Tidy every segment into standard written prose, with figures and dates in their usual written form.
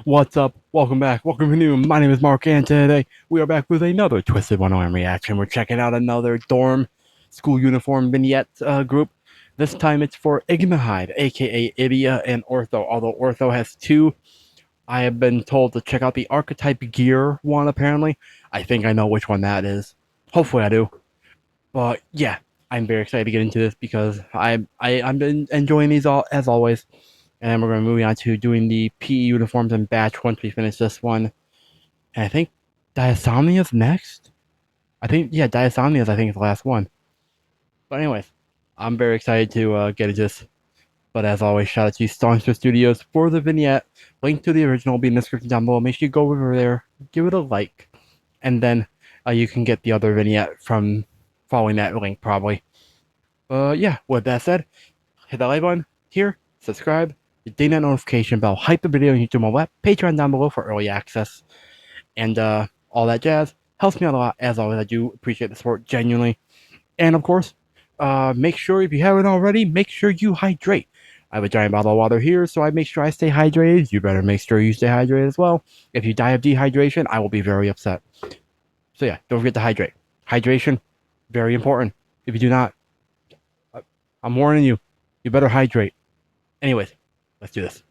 What's up? Welcome back. Welcome to new. My name is Mark, and today we are back with another Twisted-Wonderland reaction. We're checking out another dorm school uniform vignette group. This time it's for Ignihyde, aka Idia and Ortho. Although Ortho has two, I have been told to check out the archetype gear one. Apparently, I think I know which one that is. Hopefully, I do. But yeah, I'm very excited to get into this because I've been enjoying these all as always. And then we're going to move on to doing the PE uniforms and batch once we finish this one. And I think Diasomnia's next? Diasomnia's I think is the last one. But anyways, I'm very excited to get into this. But as always, shout out to Songster Studios for the vignette. Link to the original will be in the description down below. Make sure you go over there, give it a like. And then you can get the other vignette from following that link probably. Yeah, with that said, hit that like button here, subscribe, ding that notification bell, hype the video on YouTube mobile app, Patreon down below for early access, and all that jazz. Helps me out a lot, as always. I do appreciate the support, genuinely. And of course, make sure, if you haven't already, make sure you hydrate. I have a giant bottle of water here, so I make sure I stay hydrated. You better make sure you stay hydrated as well. If you die of dehydration, I will be very upset. So yeah, don't forget to hydrate. Hydration, very important. If you do not, I'm warning you, you better hydrate. Anyways, let's do this.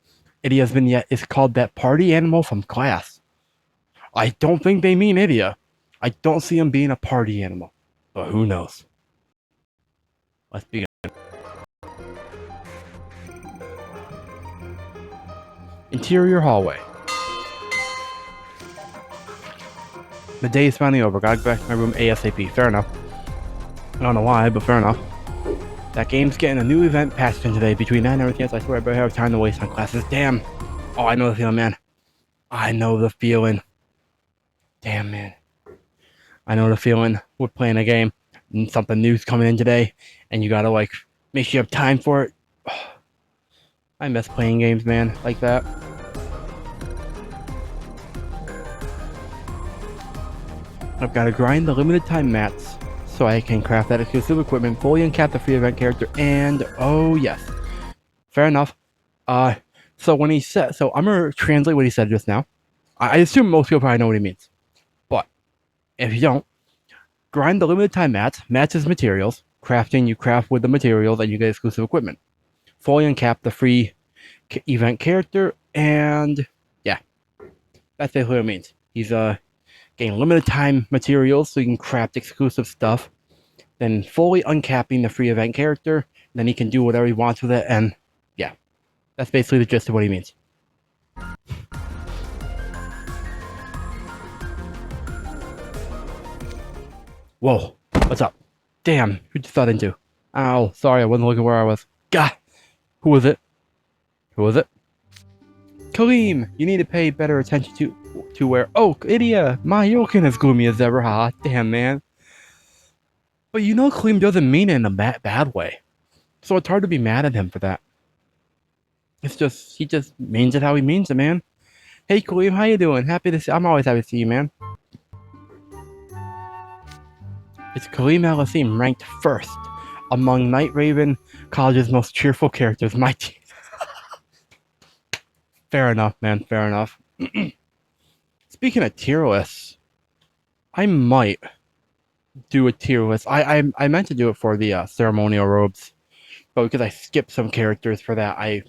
Idia's vignette is called That Party Animal from Class. I don't think they mean Idia. I don't see him being a party animal. But who knows? Let's begin. Interior hallway. The day is finally over. Gotta go back to my room ASAP. Fair enough. I don't know why, but fair enough. That game's getting a new event patched in today. Between that and everything else, I swear I better have time to waste on classes. Damn. Oh, I know the feeling, man. I know the feeling. Damn, man. I know the feeling. We're playing a game and something new's coming in today, and you gotta, like, make sure you have time for it. Oh, I miss playing games, man, like that. I've gotta grind the limited time mats so I can craft that exclusive equipment, fully uncap the free event character, and oh yes, fair enough. So when he said, so I'm gonna translate what he said just now. I assume most people probably know what he means, but if you don't, grind the limited time mats. Mats is materials. Crafting, you craft with the materials, and you get exclusive equipment. Fully uncap the free event character, and yeah, that's basically what it means. He's getting limited time materials so you can craft exclusive stuff, then fully uncapping the free event character, then he can do whatever he wants with it, and yeah, that's basically the gist of what he means. Whoa, what's up? Damn, who just thought into? Ow, sorry, I wasn't looking where I was. Gah! Who was it? Who was it? Kaleem, you need to pay better attention to where. Oh, Idia, my Yokin as gloomy as ever. Ha, damn, man. But you know Kaleem doesn't mean it in a bad way. So it's hard to be mad at him for that. It's just, he just means it how he means it, man. Hey Kaleem, how you doing? Happy to see, I'm always happy to see you, man. It's Kaleem Al-Asim, ranked first among Night Raven College's most cheerful characters. My team. Fair enough, man. Fair enough. Speaking of tier lists, I might do a tier list. I meant to do it for the ceremonial robes, but because I skipped some characters for that, I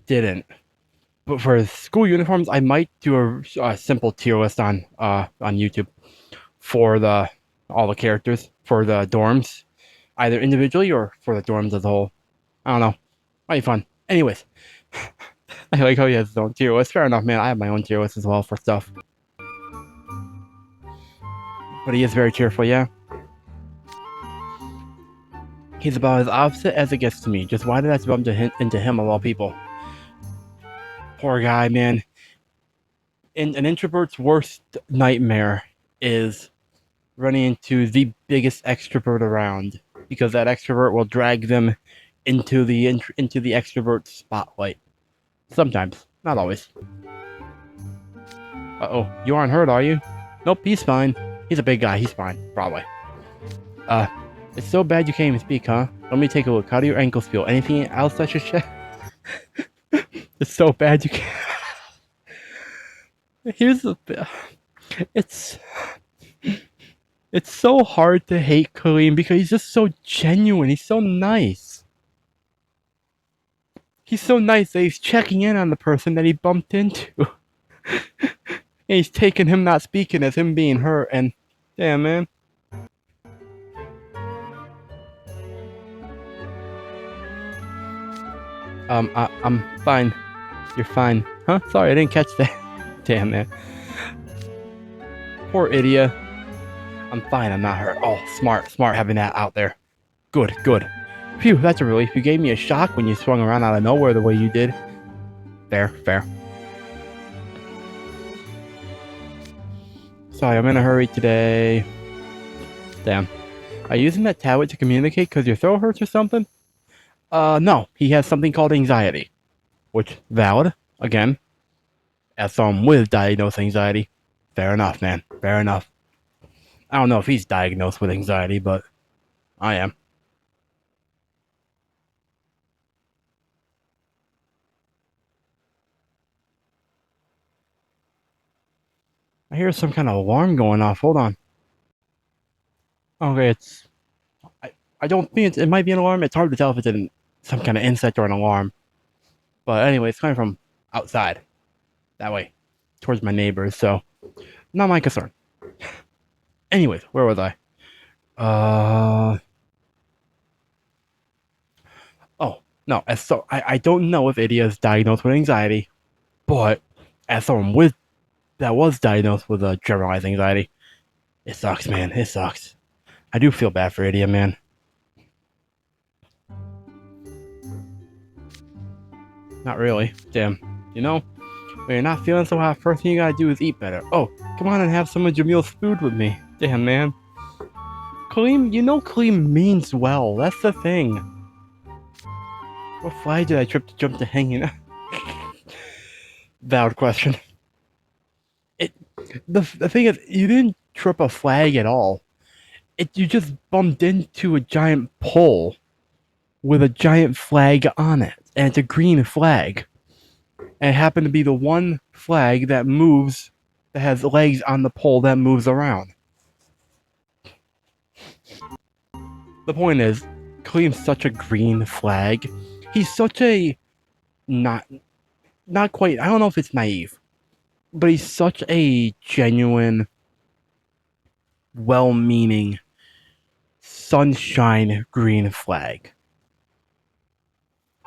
didn't. But for school uniforms, I might do a simple tier list on YouTube for all the characters for the dorms, either individually or for the dorms as a whole. I don't know. Might be fun. Anyways. I like how he has his own tier list. Fair enough, man. I have my own tier list as well for stuff. But he is very cheerful, yeah. He's about as opposite as it gets to me. Just why did I bump into him of all people? Poor guy, man. An introvert's worst nightmare is running into the biggest extrovert around, because that extrovert will drag them into the extrovert spotlight. Sometimes, not always. Uh-oh, you aren't hurt, are you? Nope, he's fine. He's a big guy, he's fine, probably. It's so bad you can't even speak, huh? Let me take a look. How do your ankles feel? Anything else I should check? It's so bad you can't... Here's the it's it's so hard to hate Kareem because he's just so genuine. He's so nice. He's so nice that he's checking in on the person that he bumped into. And he's taking him not speaking as him being hurt, and damn, man. I'm fine. You're fine. Huh? Sorry, I didn't catch that. Damn, man. Poor Idia. I'm fine, I'm not hurt. Oh, smart having that out there. Good. Phew, that's a relief. You gave me a shock when you swung around out of nowhere the way you did. Fair. Sorry, I'm in a hurry today. Damn. Are you using that tablet to communicate because your throat hurts or something? No. He has something called anxiety. Which, valid. Again. As someone with diagnosed anxiety. Fair enough, man. Fair enough. I don't know if he's diagnosed with anxiety, but I am. I hear some kind of alarm going off. Hold on. Okay, I don't think it might be an alarm. It's hard to tell if it's some kind of insect or an alarm. But anyway, it's coming from outside. That way. Towards my neighbors, so not my concern. Anyways, where was I? Oh, no. I don't know if Idia is diagnosed with anxiety, but as someone that was diagnosed with generalized anxiety, it sucks, man. It sucks. I do feel bad for Idia, man. Not really. Damn. You know, when you're not feeling so hot, first thing you gotta do is eat better. Oh, come on and have some of Jamil's food with me. Damn, man. Kaleem, you know Kaleem means well. That's the thing. What flag did I jump to hanging? Valid question. The thing is, you didn't trip a flag at all. You just bumped into a giant pole with a giant flag on it, and it's a green flag. And it happened to be the one flag that moves, that has legs on the pole that moves around. The point is, Kaleem's such a green flag. He's such a not quite. I don't know if it's naive, but he's such a genuine, well-meaning, sunshine green flag.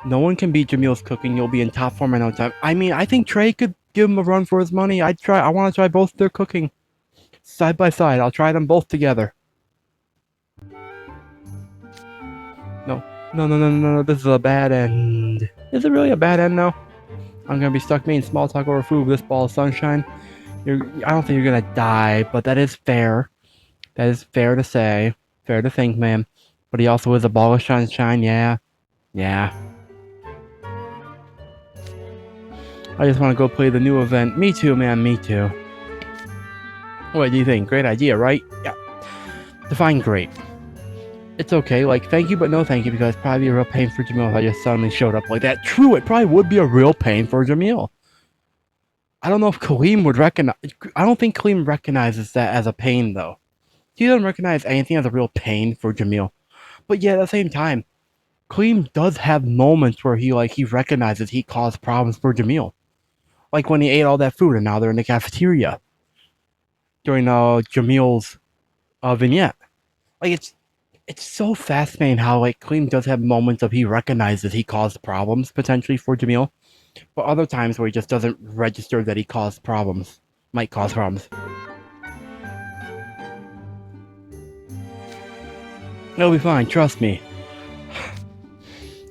No one can beat Jamil's cooking. You'll be in top form in no time. I mean, I think Trey could give him a run for his money. I want to try both their cooking side by side. I'll try them both together. No. This is a bad end. Is it really a bad end now? I'm gonna be stuck making small talk over food with this ball of sunshine. I don't think you're gonna die, but that is fair. That is fair to say. Fair to think, man. But he also is a ball of sunshine, yeah. I just want to go play the new event. Me too, man, me too. What do you think? Great idea, right? Yeah. Define great. It's okay, like, thank you, but no thank you, because it's probably a real pain for Jamil if I just suddenly showed up like that. True, it probably would be a real pain for Jamil. I don't know if Kaleem would recognize... I don't think Kaleem recognizes that as a pain, though. He doesn't recognize anything as a real pain for Jamil. But yeah, at the same time, Kaleem does have moments where he recognizes he caused problems for Jamil. Like when he ate all that food and now they're in the cafeteria. During Jamil's vignette. Like, it's so fascinating how, like, Kaleem does have moments of he recognizes he caused problems, potentially, for Jamil. But other times where he just doesn't register that he caused problems. Might cause problems. It'll be fine, trust me.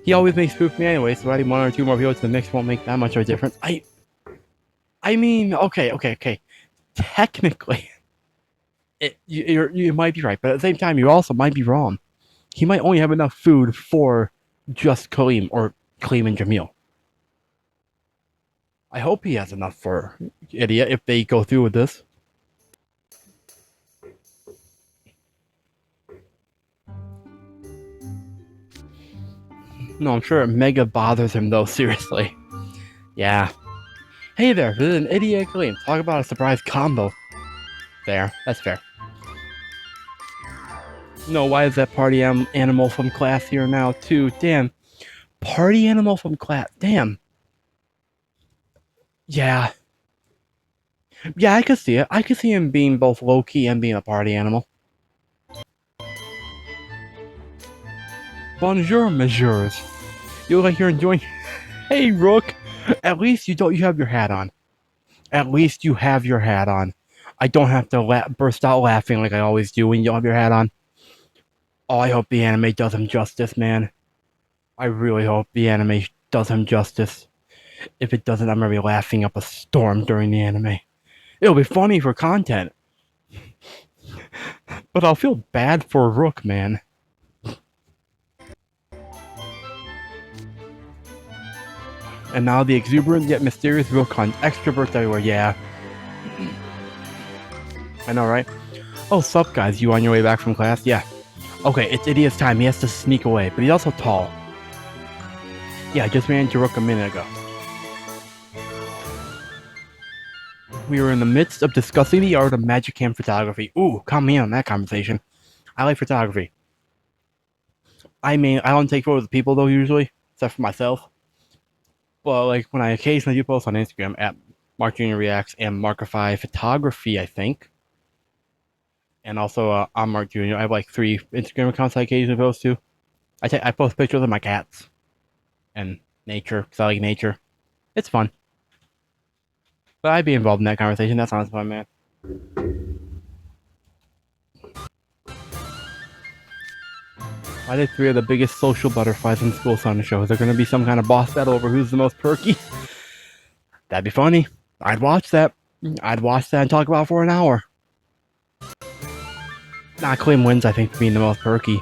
He always makes food for me anyway, so adding 1 or 2 more people to the mix won't make that much of a difference. I mean, okay. Technically, you might be right, but at the same time, you also might be wrong. He might only have enough food for just Kaleem, or Kaleem and Jamil. I hope he has enough for Idia if they go through with this. No, I'm sure it mega bothers him, though, seriously. Yeah. Hey there, this is an Idia claim. Talk about a surprise combo. There, that's fair. No, why is that party animal from class here now, too? Damn. Party animal from class. Damn. Yeah. Yeah, I could see it. I could see him being both low-key and being a party animal. Bonjour, messieurs. You look like you're enjoying... Hey, Rook. At least you have your hat on. At least you have your hat on. I don't have to burst out laughing like I always do when you don't have your hat on. Oh, I hope the anime does him justice, man. I really hope the anime does him justice. If it doesn't, I'm gonna be laughing up a storm during the anime. It'll be funny for content. But I'll feel bad for Rook, man. And now the exuberant yet mysterious Rook on extroverts everywhere, yeah. I know, right? Oh, sup, guys? You on your way back from class? Yeah. Okay, it's Idia's time. He has to sneak away, but he's also tall. Yeah, I just ran into Rook a minute ago. We were in the midst of discussing the art of magic cam photography. Ooh, count me in on that conversation. I like photography. I mean, I don't take photos of people, though, usually, except for myself. But, like, when I occasionally do post on Instagram, at Mark Jr. Reacts and Markify Photography, I think. And also, on Mark Jr., I have, like, 3 Instagram accounts I occasionally post to. I post pictures of my cats. And nature, because I like nature. It's fun. But I'd be involved in that conversation. That sounds fun, man. Why did 3 of the biggest social butterflies in school on the show? Is there going to be some kind of boss battle over who's the most perky? That'd be funny. I'd watch that. I'd watch that and talk about it for an hour. Nah, Klim wins, I think, for being the most perky.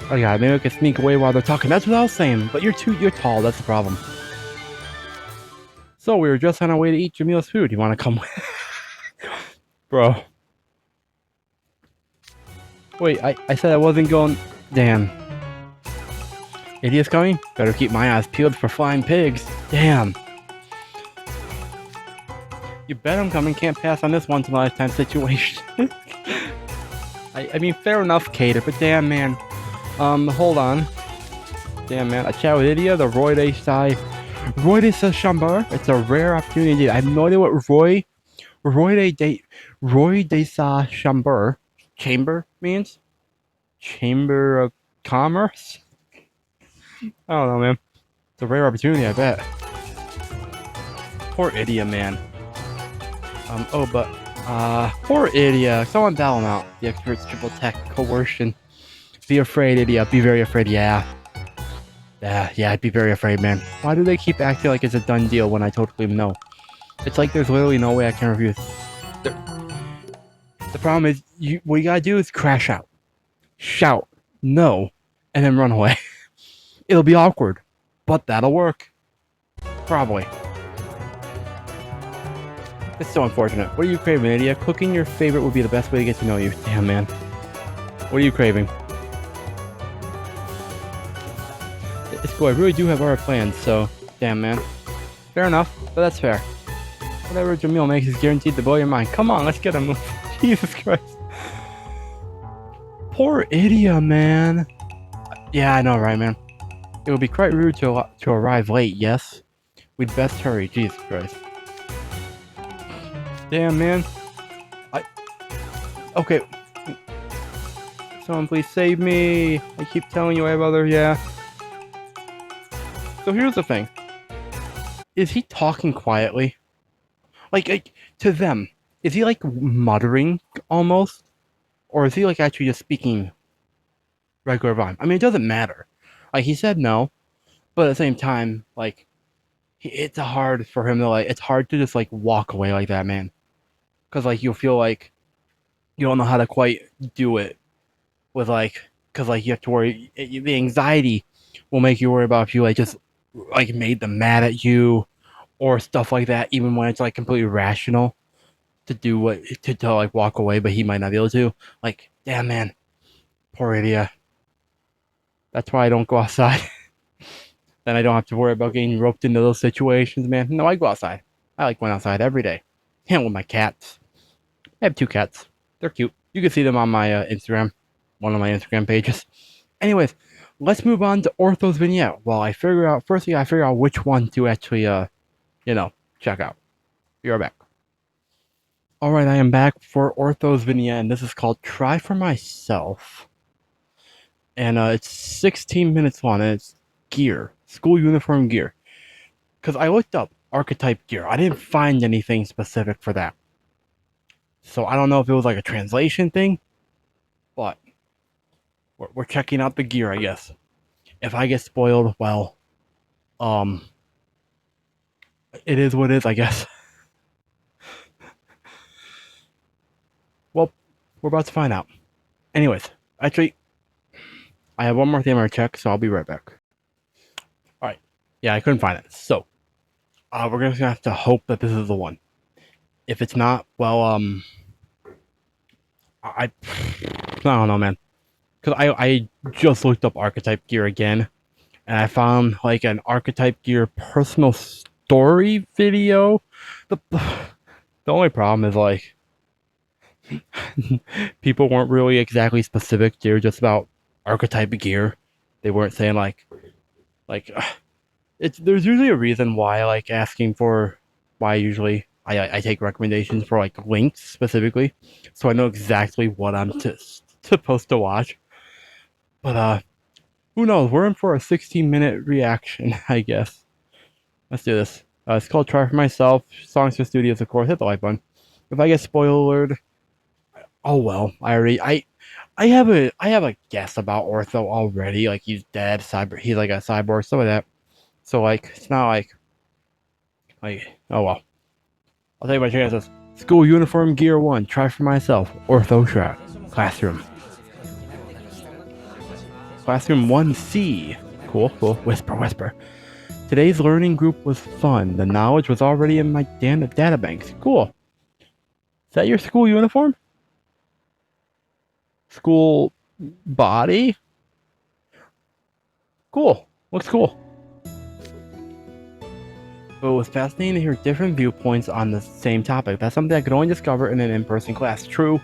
Oh yeah, maybe I can sneak away while they're talking. That's what I was saying. But you're tall. That's the problem. So we were just on our way to eat Jamila's food. You want to come with? Bro. Wait, I said I wasn't going... Damn. Idiot's coming? Better keep my eyes peeled for flying pigs. Damn. You bet I'm coming. Can't pass on this once-in-a-lifetime situation. I mean, fair enough, Cater, but damn, man. Hold on. Damn, man. I chat with Idia, the Roy de Chamber. It's a rare opportunity. I have no idea what Roy de sa Chamber means. Chamber of Commerce? I don't know, man. It's a rare opportunity, I bet. Poor Idia, man. Poor Idia. Someone bail him out. The experts triple tech coercion. Be afraid, Idia. Be very afraid, yeah. Yeah, I'd be very afraid, man. Why do they keep acting like it's a done deal when I totally know? It's like there's literally no way I can refuse. The problem is, what you gotta do is crash out. Shout, no, and then run away. It'll be awkward, but that'll work. Probably. It's so unfortunate. What are you craving, Idia? Cooking your favorite would be the best way to get to know you. Damn, man. What are you craving? It's cool. I really do have our plans, so... Damn, man. Fair enough, but that's fair. Whatever Jamil makes is guaranteed to blow your mind. Come on, let's get him. Jesus Christ. Poor Idia, man. Yeah, I know, right, man? It would be quite rude to arrive late, yes? We'd best hurry. Jesus Christ. Damn, man. Okay. Someone please save me. I keep telling you I have other... Yeah. So here's the thing. Is he talking quietly? Like, to them. Is he, like, muttering, almost? Or is he, like, actually just speaking regular volume? I mean, it doesn't matter. Like, he said no. But at the same time, like, it's hard for him to, like... It's hard to just, like, walk away like that, man. Because, like, you'll feel like you don't know how to quite do it. With, like... Because, like, you have to worry... The anxiety will make you worry about if you, like, just... Like, made them mad at you. Or stuff like that. Even when it's, like, completely rational. To do what... To like, walk away. But he might not be able to. Like, damn, man. Poor Idia. That's why I don't go outside. Then I don't have to worry about getting roped into those situations, man. No, I go outside. I like going outside every day. Hang with my cats. I have 2 cats. They're cute. You can see them on my Instagram, one of my Instagram pages. Anyways, let's move on to Ortho's Vignette. While I figure out, firstly, I figure out which one to actually, check out. Be right back. Alright, I am back for Ortho's Vignette, and this is called Try For Myself. And it's 16 minutes long, and it's gear. School uniform gear. Because I looked up archetype gear. I didn't find anything specific for that. So I don't know if it was like a translation thing, but we're checking out the gear, I guess. If I get spoiled, well, it is what it is, I guess. Well, we're about to find out. Anyways, actually, I have one more thing I'm gonna check, so I'll be right back. Alright. Yeah, I couldn't find it. So, we're gonna have to hope that this is the one. If it's not, well, I don't know, man. Because I just looked up archetype gear again, and I found, like, an archetype gear personal story video. The only problem is, like, people weren't really exactly specific. They were just about archetype gear. They weren't saying, there's usually a reason why, like, asking for why usually I take recommendations for, like, links specifically, so I know exactly what I'm supposed to watch. But who knows? We're in for a 16-minute reaction, I guess. Let's do this. It's called Try For Myself. Songs for Studios, of course. Hit the like button. If I get spoiled, oh well. I have a guess about Ortho already. Like, he's dead. He's like a cyborg, stuff like that. So, like, it's not like oh well. I'll tell you my chances. School uniform gear 1. Try For Myself. Ortho shroud. Classroom. Classroom 1C. Cool. Whisper. Today's learning group was fun. The knowledge was already in my databanks. Cool. Is that your school uniform? School body? Cool. Looks cool. But it was fascinating to hear different viewpoints on the same topic. That's something I could only discover in an in-person class. True.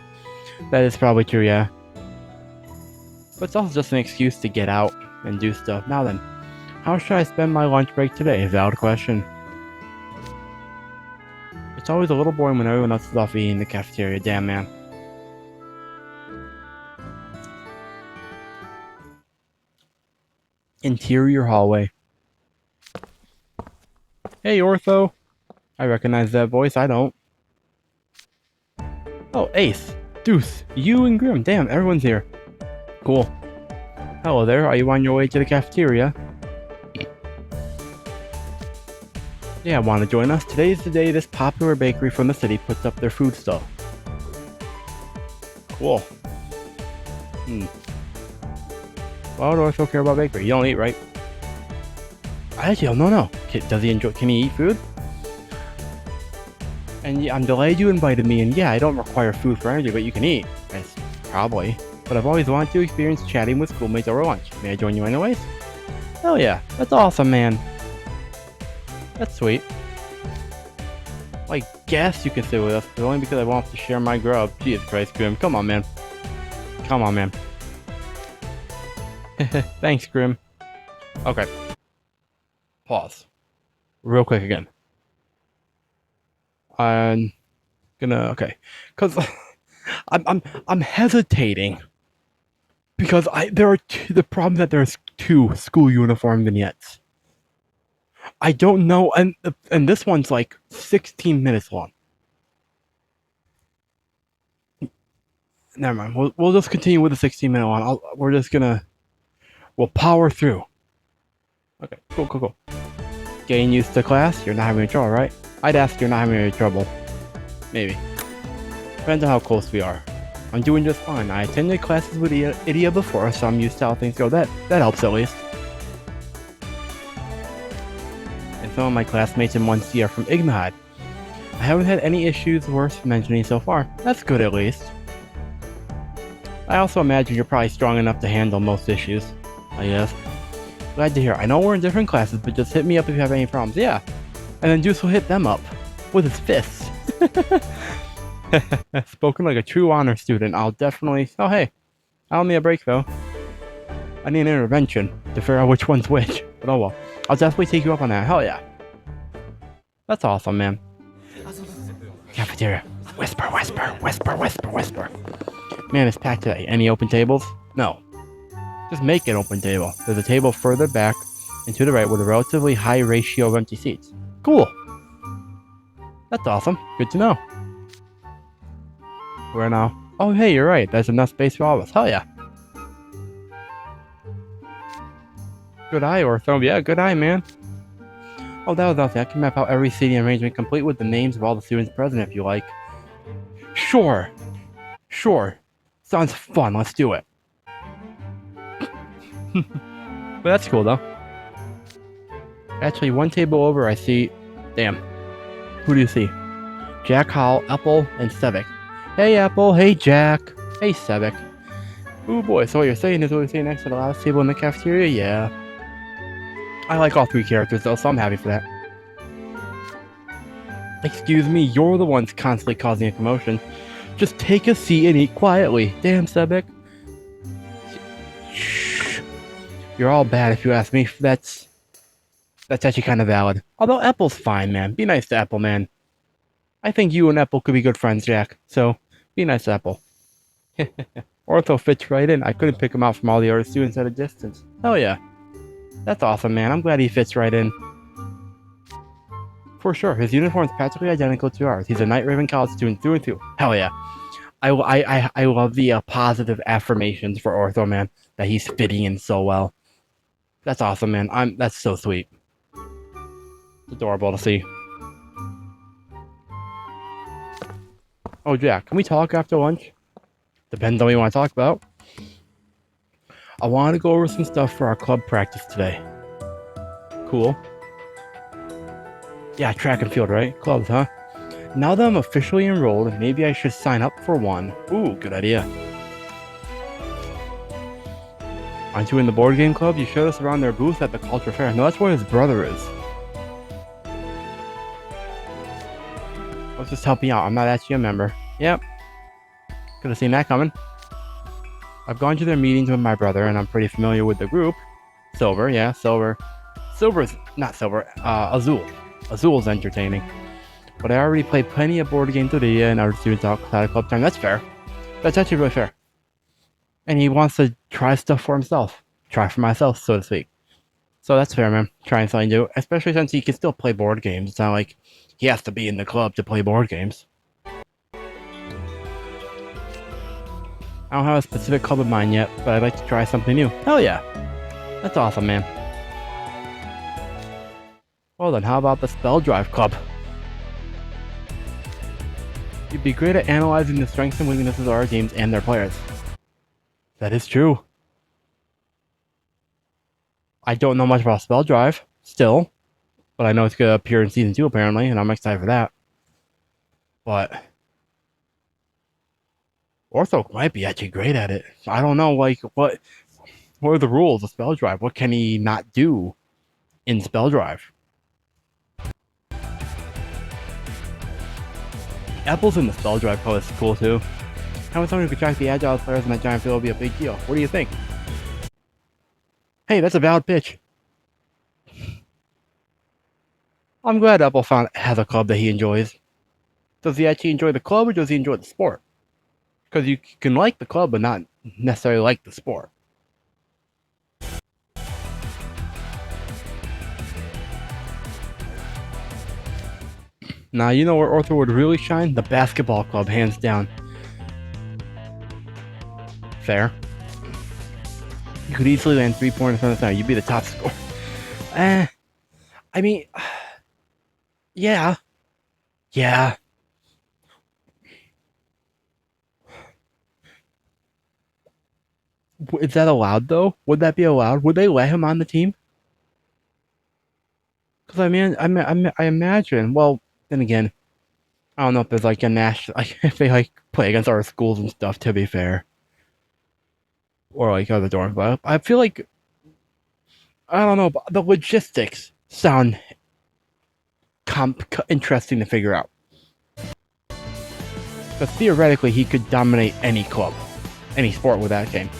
That is probably true, yeah. But it's also just an excuse to get out and do stuff. Now then, how should I spend my lunch break today? Valid question. It's always a little boring when everyone else is off eating in the cafeteria. Damn, man. Interior hallway. Hey, Ortho. I recognize that voice. I don't. Oh, Ace. Deuce. You and Grim. Damn, everyone's here. Cool. Hello there. Are you on your way to the cafeteria? Yeah, want to join us? Today's the day this popular bakery from the city puts up their food stall. Cool. Why would Ortho care about bakery? You don't eat, right? I actually don't know. Can he eat food? And yeah, I'm delighted you invited me, and yeah, I don't require food for energy, but you can eat. Probably. But I've always wanted to experience chatting with schoolmates over lunch. May I join you anyways? Hell yeah, that's awesome, man. That's sweet. Well, I guess you can sit with us, but only because I want to share my grub. Jesus Christ, Grim. Come on, man. Thanks, Grim. Okay. Pause. Real quick again. I'm gonna, okay. Cause I'm hesitating. Because there are the problem that there's 2 school uniform vignettes. I don't know, and this one's like 16 minutes long. Never mind. We'll just continue with the 16-minute one. We'll power through. Okay, cool. Getting used to class? You're not having any trouble, right? I'd ask you're not having any trouble. Maybe. Depends on how close we are. I'm doing just fine. I attended classes with Idia before, so I'm used to how things go. That helps at least. And some of my classmates in 1C are from Ignihyde. I haven't had any issues worth mentioning so far. That's good at least. I also imagine you're probably strong enough to handle most issues, I guess. Glad to hear. I know we're in different classes, but just hit me up if you have any problems. Yeah. And then Juice will hit them up with his fists. Spoken like a true honor student. I'll definitely... Oh, hey. I'll need a break, though. I need an intervention to figure out which one's which. But oh well. I'll definitely take you up on that. Hell yeah. That's awesome, man. Cafeteria. Whisper, whisper, whisper, whisper, whisper. Man, it's packed today. Any open tables? No. Just make an open table. There's a table further back and to the right with a relatively high ratio of empty seats. Cool. That's awesome. Good to know. Where now? Oh, hey, you're right. There's enough space for all of us. Hell yeah. Good eye, Ortho. Yeah, good eye, man. Oh, that was awesome. I can map out every seating arrangement complete with the names of all the students present if you like. Sure. Sure. Sounds fun. Let's do it. But that's cool, though. Actually, one table over, I see... Damn. Who do you see? Jack, Hall, Apple, and Sevik. Hey, Apple. Hey, Jack. Hey, Sevik. Ooh, boy. So what you're saying is what you're saying next to the last table in the cafeteria? Yeah. I like all three characters, though, so I'm happy for that. Excuse me, you're the ones constantly causing a commotion. Just take a seat and eat quietly. Damn, Sevik. Shh. You're all bad if you ask me. That's actually kind of valid. Although Apple's fine, man. Be nice to Apple, man. I think you and Apple could be good friends, Jack. So, be nice to Apple. Ortho fits right in. I couldn't pick him out from all the other students at a distance. Hell yeah. That's awesome, man. I'm glad he fits right in. For sure. His uniform's practically identical to ours. He's a Night Raven College student through and through. Hell yeah. I love the positive affirmations for Ortho, man. That he's fitting in so well. That's awesome, man. That's so sweet. It's adorable to see. Oh, Jack, can we talk after lunch? Depends on what you want to talk about. I want to go over some stuff for our club practice today. Cool. Yeah, track and field, right? Clubs, huh? Now that I'm officially enrolled, maybe I should sign up for one. Ooh, good idea. Aren't you in the board game club? You showed us around their booth at the culture fair. No, that's where his brother is. Let's just help me out. I'm not actually a member. Yep. Could have seen that coming. I've gone to their meetings with my brother, and I'm pretty familiar with the group. Silver, yeah, Silver. Silver's not Silver. Azul. Azul's entertaining. But I already played plenty of board games with Idia and other students outside of club time. That's fair. That's actually really fair. And he wants to try stuff for himself. Try for myself, so to speak. So that's fair, man. Trying something new. Especially since he can still play board games. It's not like he has to be in the club to play board games. I don't have a specific club in mind yet, but I'd like to try something new. Hell yeah. That's awesome, man. Well then, how about the Spell Drive Club? You'd be great at analyzing the strengths and weaknesses of our teams and their players. That is true. I don't know much about Spell Drive, still. But I know it's going to appear in Season 2, apparently, and I'm excited for that. But Ortho might be actually great at it. I don't know, like, what are the rules of Spell Drive? What can he not do in Spell Drive? Apples in the Spell Drive Club is cool, too. Having someone who could track the agile players in that giant field would be a big deal. What do you think? Hey, that's a valid pitch. I'm glad Apple has a club that he enjoys. Does he actually enjoy the club, or does he enjoy the sport? Because you can like the club, but not necessarily like the sport. Now, you know where Ortho would really shine? The basketball club, hands down. Fair. You could easily land 3 pointers on the side. You'd be the top scorer. I mean, yeah. Yeah. Is that allowed, though? Would that be allowed? Would they let him on the team? Because I imagine. Well, then again, I don't know if there's like a national, like if they like play against our schools and stuff. To be fair, or like other dorms, but I feel like I don't know, but the logistics sound interesting to figure out. But theoretically, he could dominate any club, any sport with that game.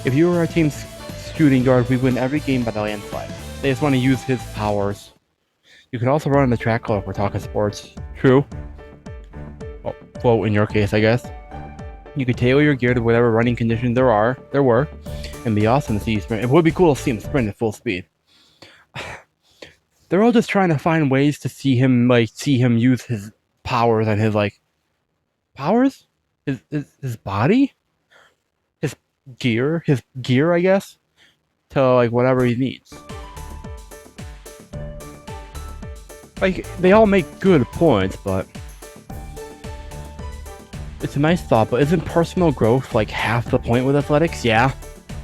If you were our team's shooting guard, we win every game by the landslide. They just want to use his powers. You could also run in the track club if we're talking sports. True. Well, float in your case, I guess. You could tailor your gear to whatever running conditions there were, and be awesome to see you sprint. It would be cool to see him sprint at full speed. They're all just trying to find ways to see him use his powers and his powers, his body, his gear, I guess, to whatever he needs. They all make good points, but it's a nice thought. But isn't personal growth half the point with athletics? Yeah,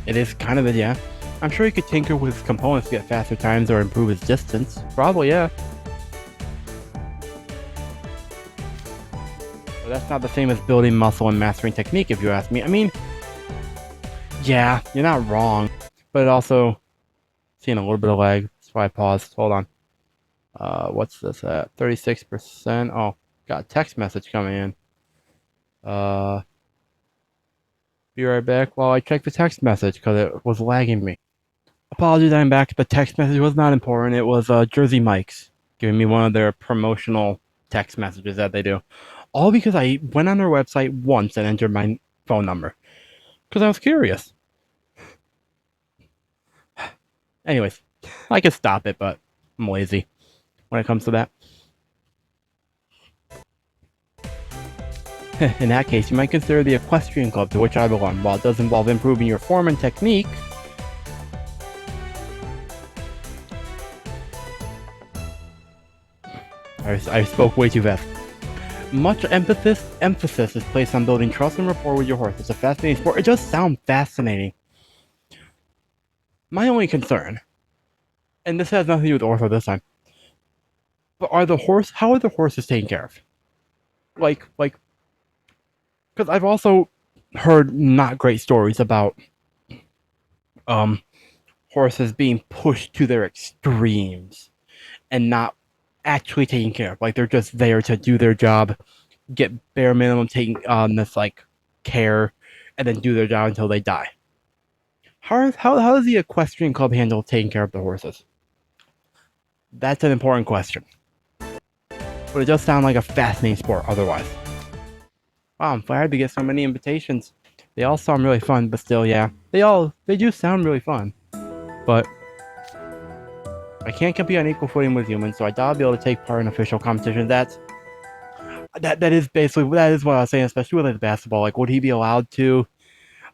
it is kind of it, yeah. I'm sure he could tinker with his components to get faster times or improve his distance. Probably, yeah. But that's not the same as building muscle and mastering technique, if you ask me. I mean, yeah, you're not wrong. But it also, seeing a little bit of lag. That's why I paused. Hold on. What's this at? 36%. Oh, got a text message coming in. Be right back while I check the text message because it was lagging me. Apologies, I'm back. The text message was not important. It was Jersey Mike's giving me one of their promotional text messages that they do. All because I went on their website once and entered my phone number. Because I was curious. Anyways, I could stop it, but I'm lazy when it comes to that. In that case, you might consider the equestrian club to which I belong. While it does involve improving your form and technique, I spoke way too fast. Much emphasis is placed on building trust and rapport with your horse. It's a fascinating sport. It does sound fascinating. My only concern, and this has nothing to do with Ortho this time, but how are the horses taken care of? Because I've also heard not great stories about horses being pushed to their extremes and not actually taken care of. They're just there to do their job, get bare minimum taking on this care, and then do their job until they die. How does the equestrian club handle taking care of the horses? That's an important question. But it does sound like a fascinating sport otherwise. Wow, I'm glad to get so many invitations. They all sound really fun, but still, yeah. They do sound really fun. But I can't compete on equal footing with humans, so I doubt I'll be able to take part in official competitions. That is what I was saying, especially with basketball. Would he be allowed to?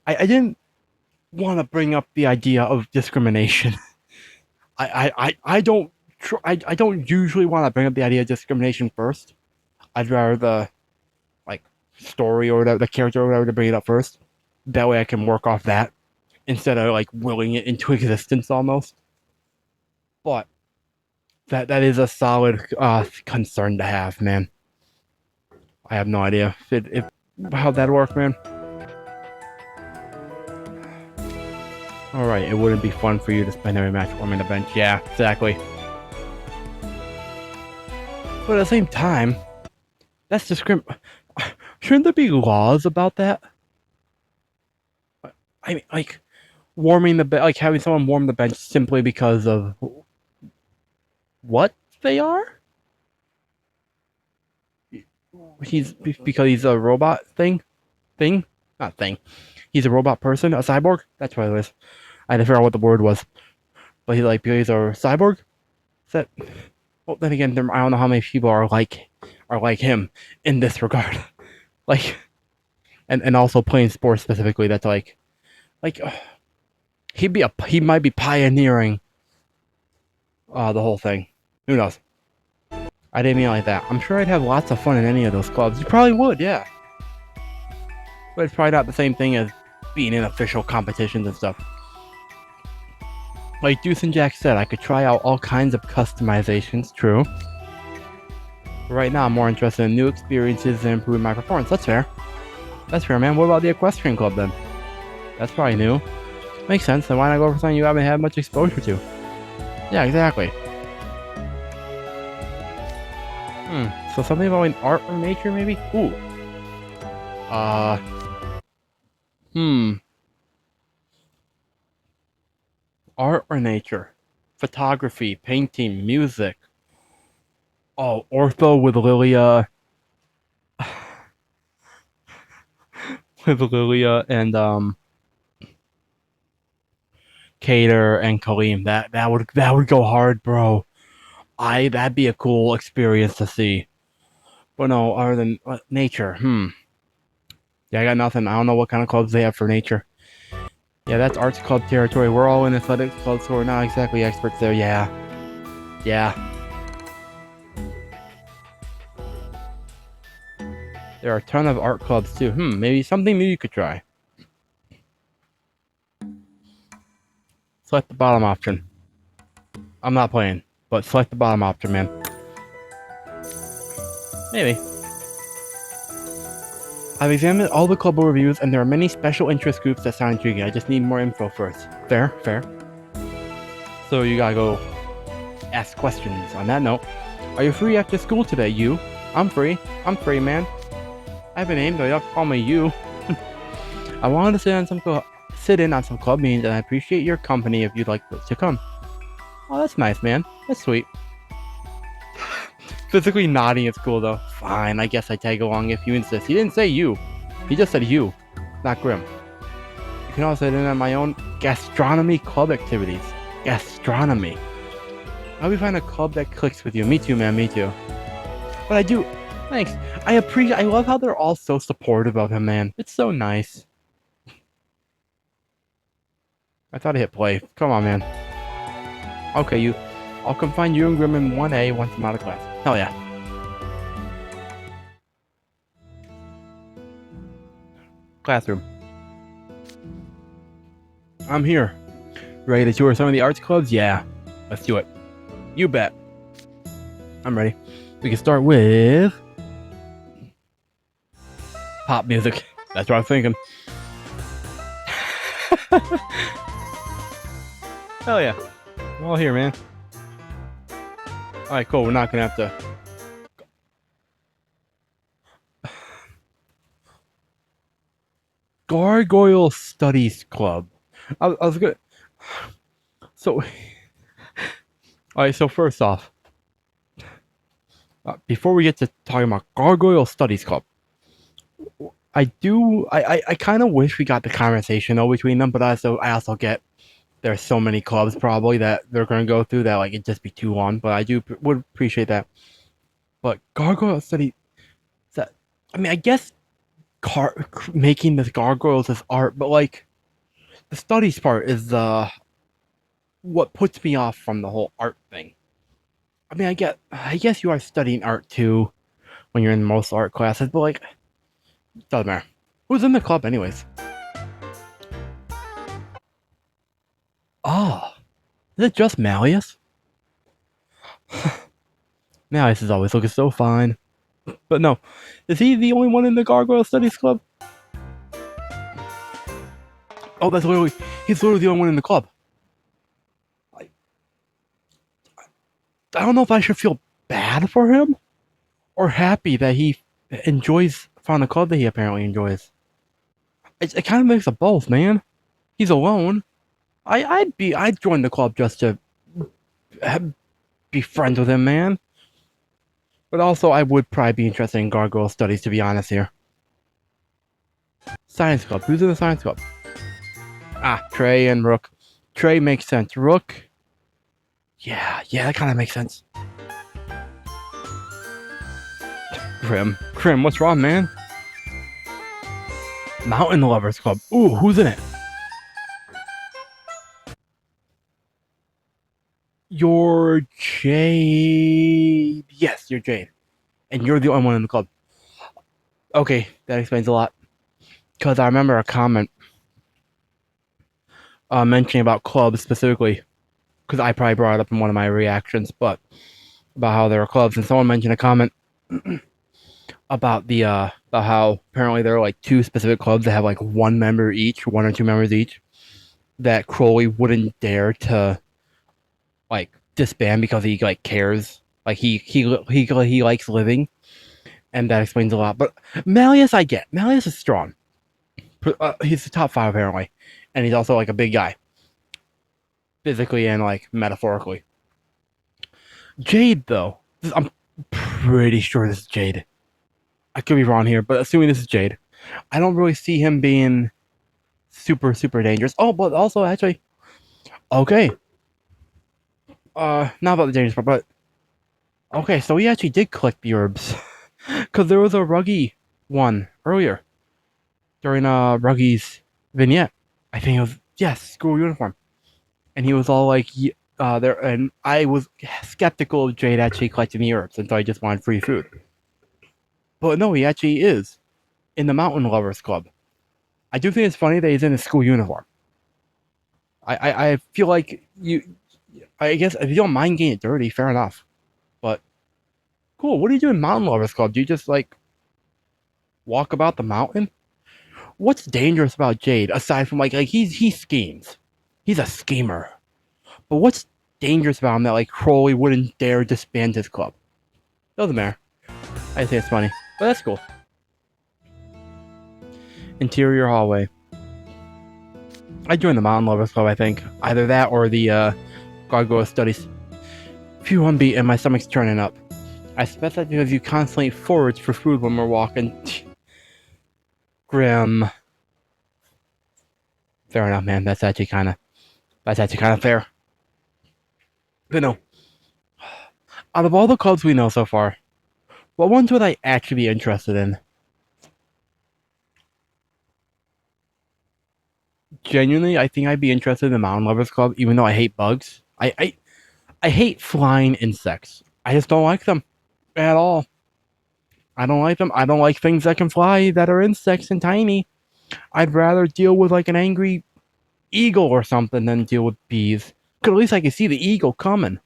I didn't want to bring up the idea of discrimination. I don't usually want to bring up the idea of discrimination first. I'd rather the story or whatever, the character or whatever, to bring it up first. That way I can work off that instead of willing it into existence almost. But that is a solid concern to have, man. I have no idea if how'd that work, man. Alright, it wouldn't be fun for you to spend every match warming the bench. Yeah, exactly. But at the same time, that's shouldn't there be laws about that? I mean, warming the bench, having someone warm the bench simply because of what they are? Because he's a robot thing? Not thing. He's a robot person, a cyborg? That's what it is. I had to figure out what the word was. But because he's a cyborg? Well, then again, I don't know how many people are like him in this regard. And also playing sports specifically, that's he might be pioneering the whole thing. Who knows? I didn't mean it like that. I'm sure I'd have lots of fun in any of those clubs. You probably would, yeah. But it's probably not the same thing as being in official competitions and stuff. Like Deuce and Jack said, I could try out all kinds of customizations, true. But right now, I'm more interested in new experiences and improving my performance. That's fair. That's fair, man. What about the equestrian club, then? That's probably new. Makes sense. Then why not go for something you haven't had much exposure to? Yeah, exactly. So something about an art or nature, maybe? Ooh. Art or nature? Photography, painting, music. Oh, Ortho with Lilia. With Lilia and, Cater and Kaleem. That would go hard, bro. That'd be a cool experience to see. But no, other than nature, Yeah, I got nothing. I don't know what kind of clubs they have for nature. Yeah, that's arts club territory. We're all in athletics clubs, so we're not exactly experts there. Yeah. Yeah. There are a ton of art clubs too. Maybe something new you could try. Select the bottom option. I'm not playing, but select the bottom option, man. Maybe. I've examined all the club reviews, and there are many special interest groups that sound intriguing. I just need more info first. Fair, fair. So you gotta go ask questions. On that note, are you free after school today, you? I'm free. I'm free, man. I have a name, though you have to call me you. I wanted to sit in on some club meetings, and I appreciate your company if you'd like to come. Oh, that's nice, man. That's sweet. Physically nodding at school, though. Fine, I guess I tag along if you insist. He didn't say you. He just said you, not Grim. You can also sit in on my own gastronomy club activities. Gastronomy. I hope you find a club that clicks with you. Me too, man. Me too. But I do. Thanks. I love how they're all so supportive of him, man. It's so nice. I thought I hit play. Come on, man. Okay, I'll come find you and Grim in 1A once I'm out of class. Hell yeah. Classroom. I'm here. Ready to tour some of the arts clubs? Yeah. Let's do it. You bet. I'm ready. We can start with pop music. That's what I was thinking. Hell yeah. We're all here, man. Alright, cool. We're not gonna have to. Gargoyle Studies Club. I was good. So, alright, so first off, before we get to talking about Gargoyle Studies Club, I kind of wish we got the conversation though between them, but I also get there's so many clubs probably that they're going to go through that like it'd just be too long, but I would appreciate that. But Gargoyle Study, I mean, I guess making the gargoyles is art, but like the studies part is what puts me off from the whole art thing. I mean, I guess you are studying art too when you're in most art classes, but like, doesn't matter. Who's in the club, anyways? Oh, is it just Malleus? Malleus is always looking so fine. But no, is he the only one in the Gargoyle Studies Club? Oh, he's literally the only one in the club. I don't know if I should feel bad for him or happy that he found a club that he apparently enjoys. It kind of makes of both, man. He's alone. I'd join the club just to be friends with him, man. But also, I would probably be interested in Gargoyle Studies, to be honest here. Science Club. Who's in the Science Club? Ah, Trey and Rook. Trey makes sense. Rook? Yeah, that kind of makes sense. Grim, what's wrong, man? Mountain Lovers Club. Ooh, who's in it? You're Jade. Yes, you're Jade. And you're the only one in the club. Okay, that explains a lot. Because I remember a comment mentioning about clubs specifically. Because I probably brought it up in one of my reactions, but about how there are clubs. And someone mentioned a comment about about how apparently there are like 2 specific clubs that have like 1 or 2 members each. That Crowley wouldn't dare to like disband because he like cares. Like he likes living, and that explains a lot. But Malleus, I get. Malleus is strong. He's the top 5 apparently, and he's also like a big guy, physically and like metaphorically. Jade, though, I'm pretty sure this is Jade. I could be wrong here, but assuming this is Jade, I don't really see him being super dangerous. Oh, but also actually, okay. Not about the dangerous part, but okay. So he actually did collect the herbs, because there was a Ruggy one earlier during Ruggy's vignette. I think it was, yes, school uniform, and he was all like there, and I was skeptical of Jade actually collecting the herbs until I just wanted free food. But no, he actually is in the Mountain Lovers Club. I do think it's funny that he's in a school uniform. I feel like I guess if you don't mind getting it dirty, fair enough. But cool. What do you do in Mountain Lovers Club? Do you just like walk about the mountain? What's dangerous about Jade aside from like he schemes? He's a schemer. But what's dangerous about him that like Crowley wouldn't dare disband his club? Doesn't matter. I think it's funny, but that's cool. Interior hallway. I joined the Mountain Lovers Club, I think. Either that or the Gargoyle Studies. Phew, one beat and my stomach's turning up. I suspect that because you constantly forage for food when we're walking. Grim. Fair enough, man. That's actually kind of fair. But no. Out of all the clubs we know so far, what ones would I actually be interested in? Genuinely, I think I'd be interested in the Mountain Lovers Club, even though I hate bugs. I hate flying insects. I just don't like them at all. I don't like them. I don't like things that can fly that are insects and tiny. I'd rather deal with like an angry eagle or something than deal with bees. Because at least I can see the eagle coming.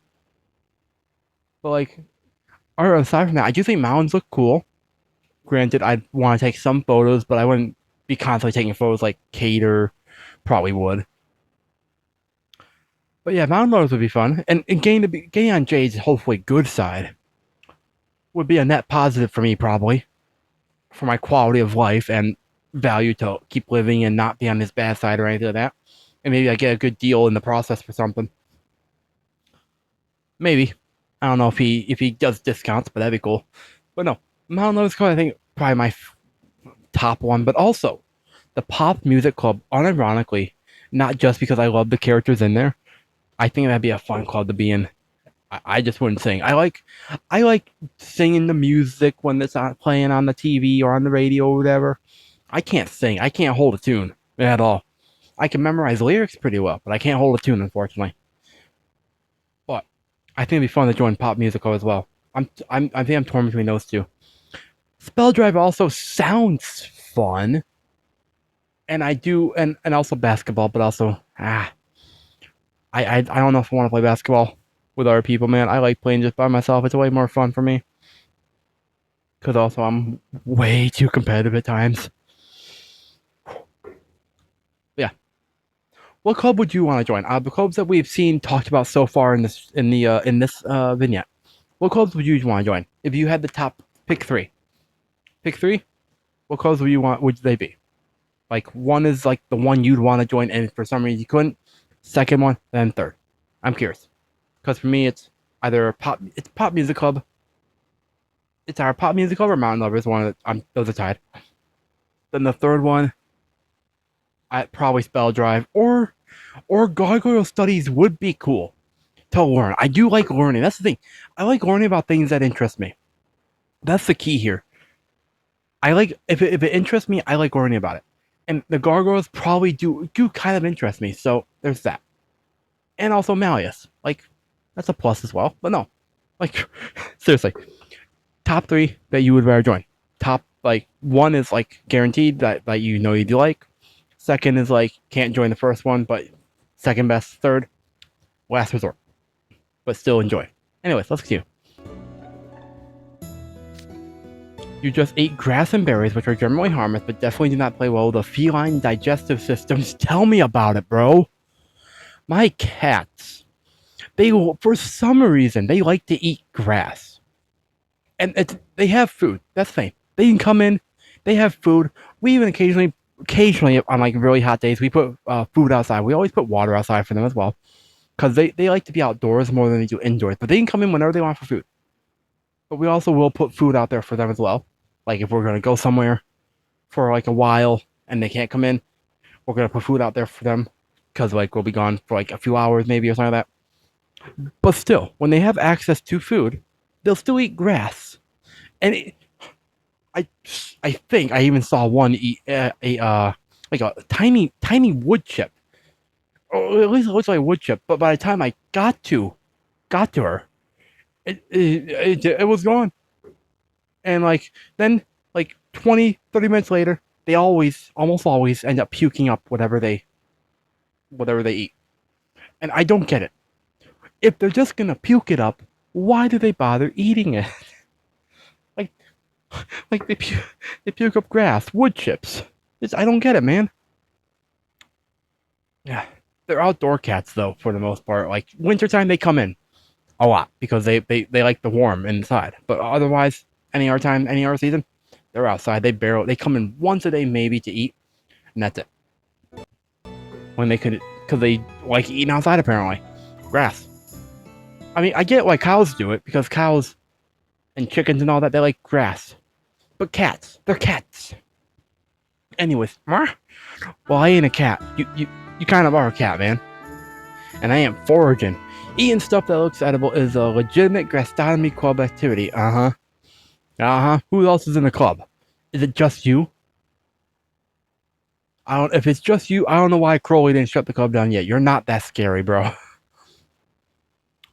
But like, or aside from that, I do think mountains look cool. Granted, I'd want to take some photos, but I wouldn't be constantly taking photos like Cater probably would. But yeah, mountain lovers would be fun, and getting on Jade's hopefully good side would be a net positive for me probably, for my quality of life and value to keep living and not be on his bad side or anything like that. And maybe I get a good deal in the process for something. Maybe. I don't know if he does discounts, but that'd be cool. But no, Mountain Lovers Club, I think probably my top one, but also the Pop Music Club, unironically, not just because I love the characters in there. I think that'd be a fun club to be in. I just wouldn't sing. I like singing the music when it's not playing on the TV or on the radio or whatever. I can't sing. I can't hold a tune at all. I can memorize lyrics pretty well, but I can't hold a tune, unfortunately. But I think it'd be fun to join Pop Music Club as well. I think I'm torn between those two. Spell Drive also sounds fun, and I do, and also basketball, but also I don't know if I want to play basketball with other people, man. I like playing just by myself. It's way more fun for me. Because also I'm way too competitive at times. Yeah. What club would you want to join? The clubs that we've seen talked about so far in this vignette. What clubs would you want to join? If you had the top pick three. Pick three? What clubs would they be? Like one is like the one you'd want to join and for some reason you couldn't. Second one, then third. I'm curious. Because for me, it's either Pop Music Club. It's our Pop Music Club or Mountain Lovers. Those are tied. Then the third one, I'd probably Spell Drive or Gargoyle Studies would be cool to learn. I do like learning. That's the thing. I like learning about things that interest me. That's the key here. I like if it interests me, I like learning about it. And the gargoyles probably do kind of interest me. So there's that. And also Malleus. Like, that's a plus as well. But no. Like, seriously. Top three that you would rather join. Top, like, one is, like, guaranteed that you know you'd like. Second is, like, can't join the first one, but second best. Third, last resort. But still enjoy. Anyways, let's continue. You just ate grass and berries, which are generally harmless, but definitely do not play well with the feline digestive systems. Tell me about it, bro. My cats, for some reason, they like to eat grass. And they have food. That's fine. They can come in. They have food. We even occasionally on like really hot days, we put food outside. We always put water outside for them as well, because they like to be outdoors more than they do indoors. But they can come in whenever they want for food. But we also will put food out there for them as well. Like if we're gonna go somewhere for like a while and they can't come in, we're gonna put food out there for them, because like we'll be gone for like a few hours maybe or something like that. But still, when they have access to food, they'll still eat grass. And I think I even saw one eat like a tiny wood chip. Or at least it looks like a wood chip. But by the time I got to her, it was gone. And like then like 20, 30 minutes later, they almost always end up puking up whatever they eat. And I don't get it. If they're just gonna puke it up, why do they bother eating it? like they puke up grass, wood chips. I don't get it, man. Yeah, they're outdoor cats though for the most part. Like wintertime, they come in a lot because they like the warm inside. But otherwise, any other time, any other season, they're outside. They come in once a day maybe to eat, and that's it. When they could, because they like eating outside apparently, grass. I mean, I get why cows do it, because cows and chickens and all that, they like grass. But cats, they're cats. Anyways, well, I ain't a cat. You kind of are a cat, man. And I am foraging. Eating stuff that looks edible is a legitimate gastronomy club activity. Who else is in the club? Is it just you? If it's just you, I don't know why Crowley didn't shut the club down yet. You're not that scary, bro.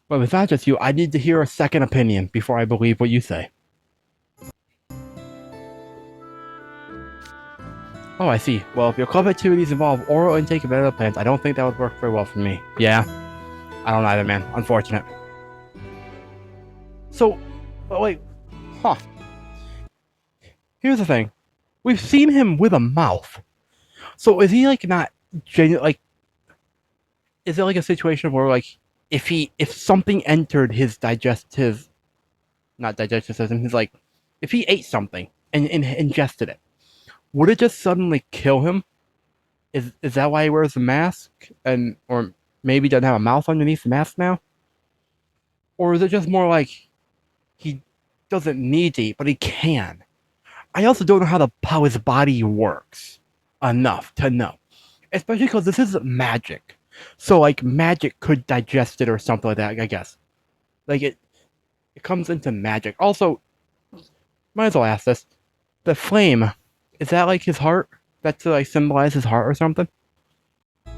But if it's not just you, I need to hear a second opinion before I believe what you say. Oh, I see. Well, if your club activities involve oral intake of edible plants, I don't think that would work very well for me. Yeah, I don't either, man. Unfortunate. So, wait. Huh. Here's the thing. We've seen him with a mouth. So is he like not genuine? Like, is it like a situation where like if something entered his not digestive system, if he ate something and ingested it, would it just suddenly kill him? Is that why he wears a mask or maybe doesn't have a mouth underneath the mask now? Or is it just more like he doesn't need to eat, but he can? I also don't know how his body works enough to know, especially because this is magic. So like magic could digest it or something like that. I guess like it comes into magic. Also, might as well ask this: the flame, is that like his heart? That to like symbolize his heart or something?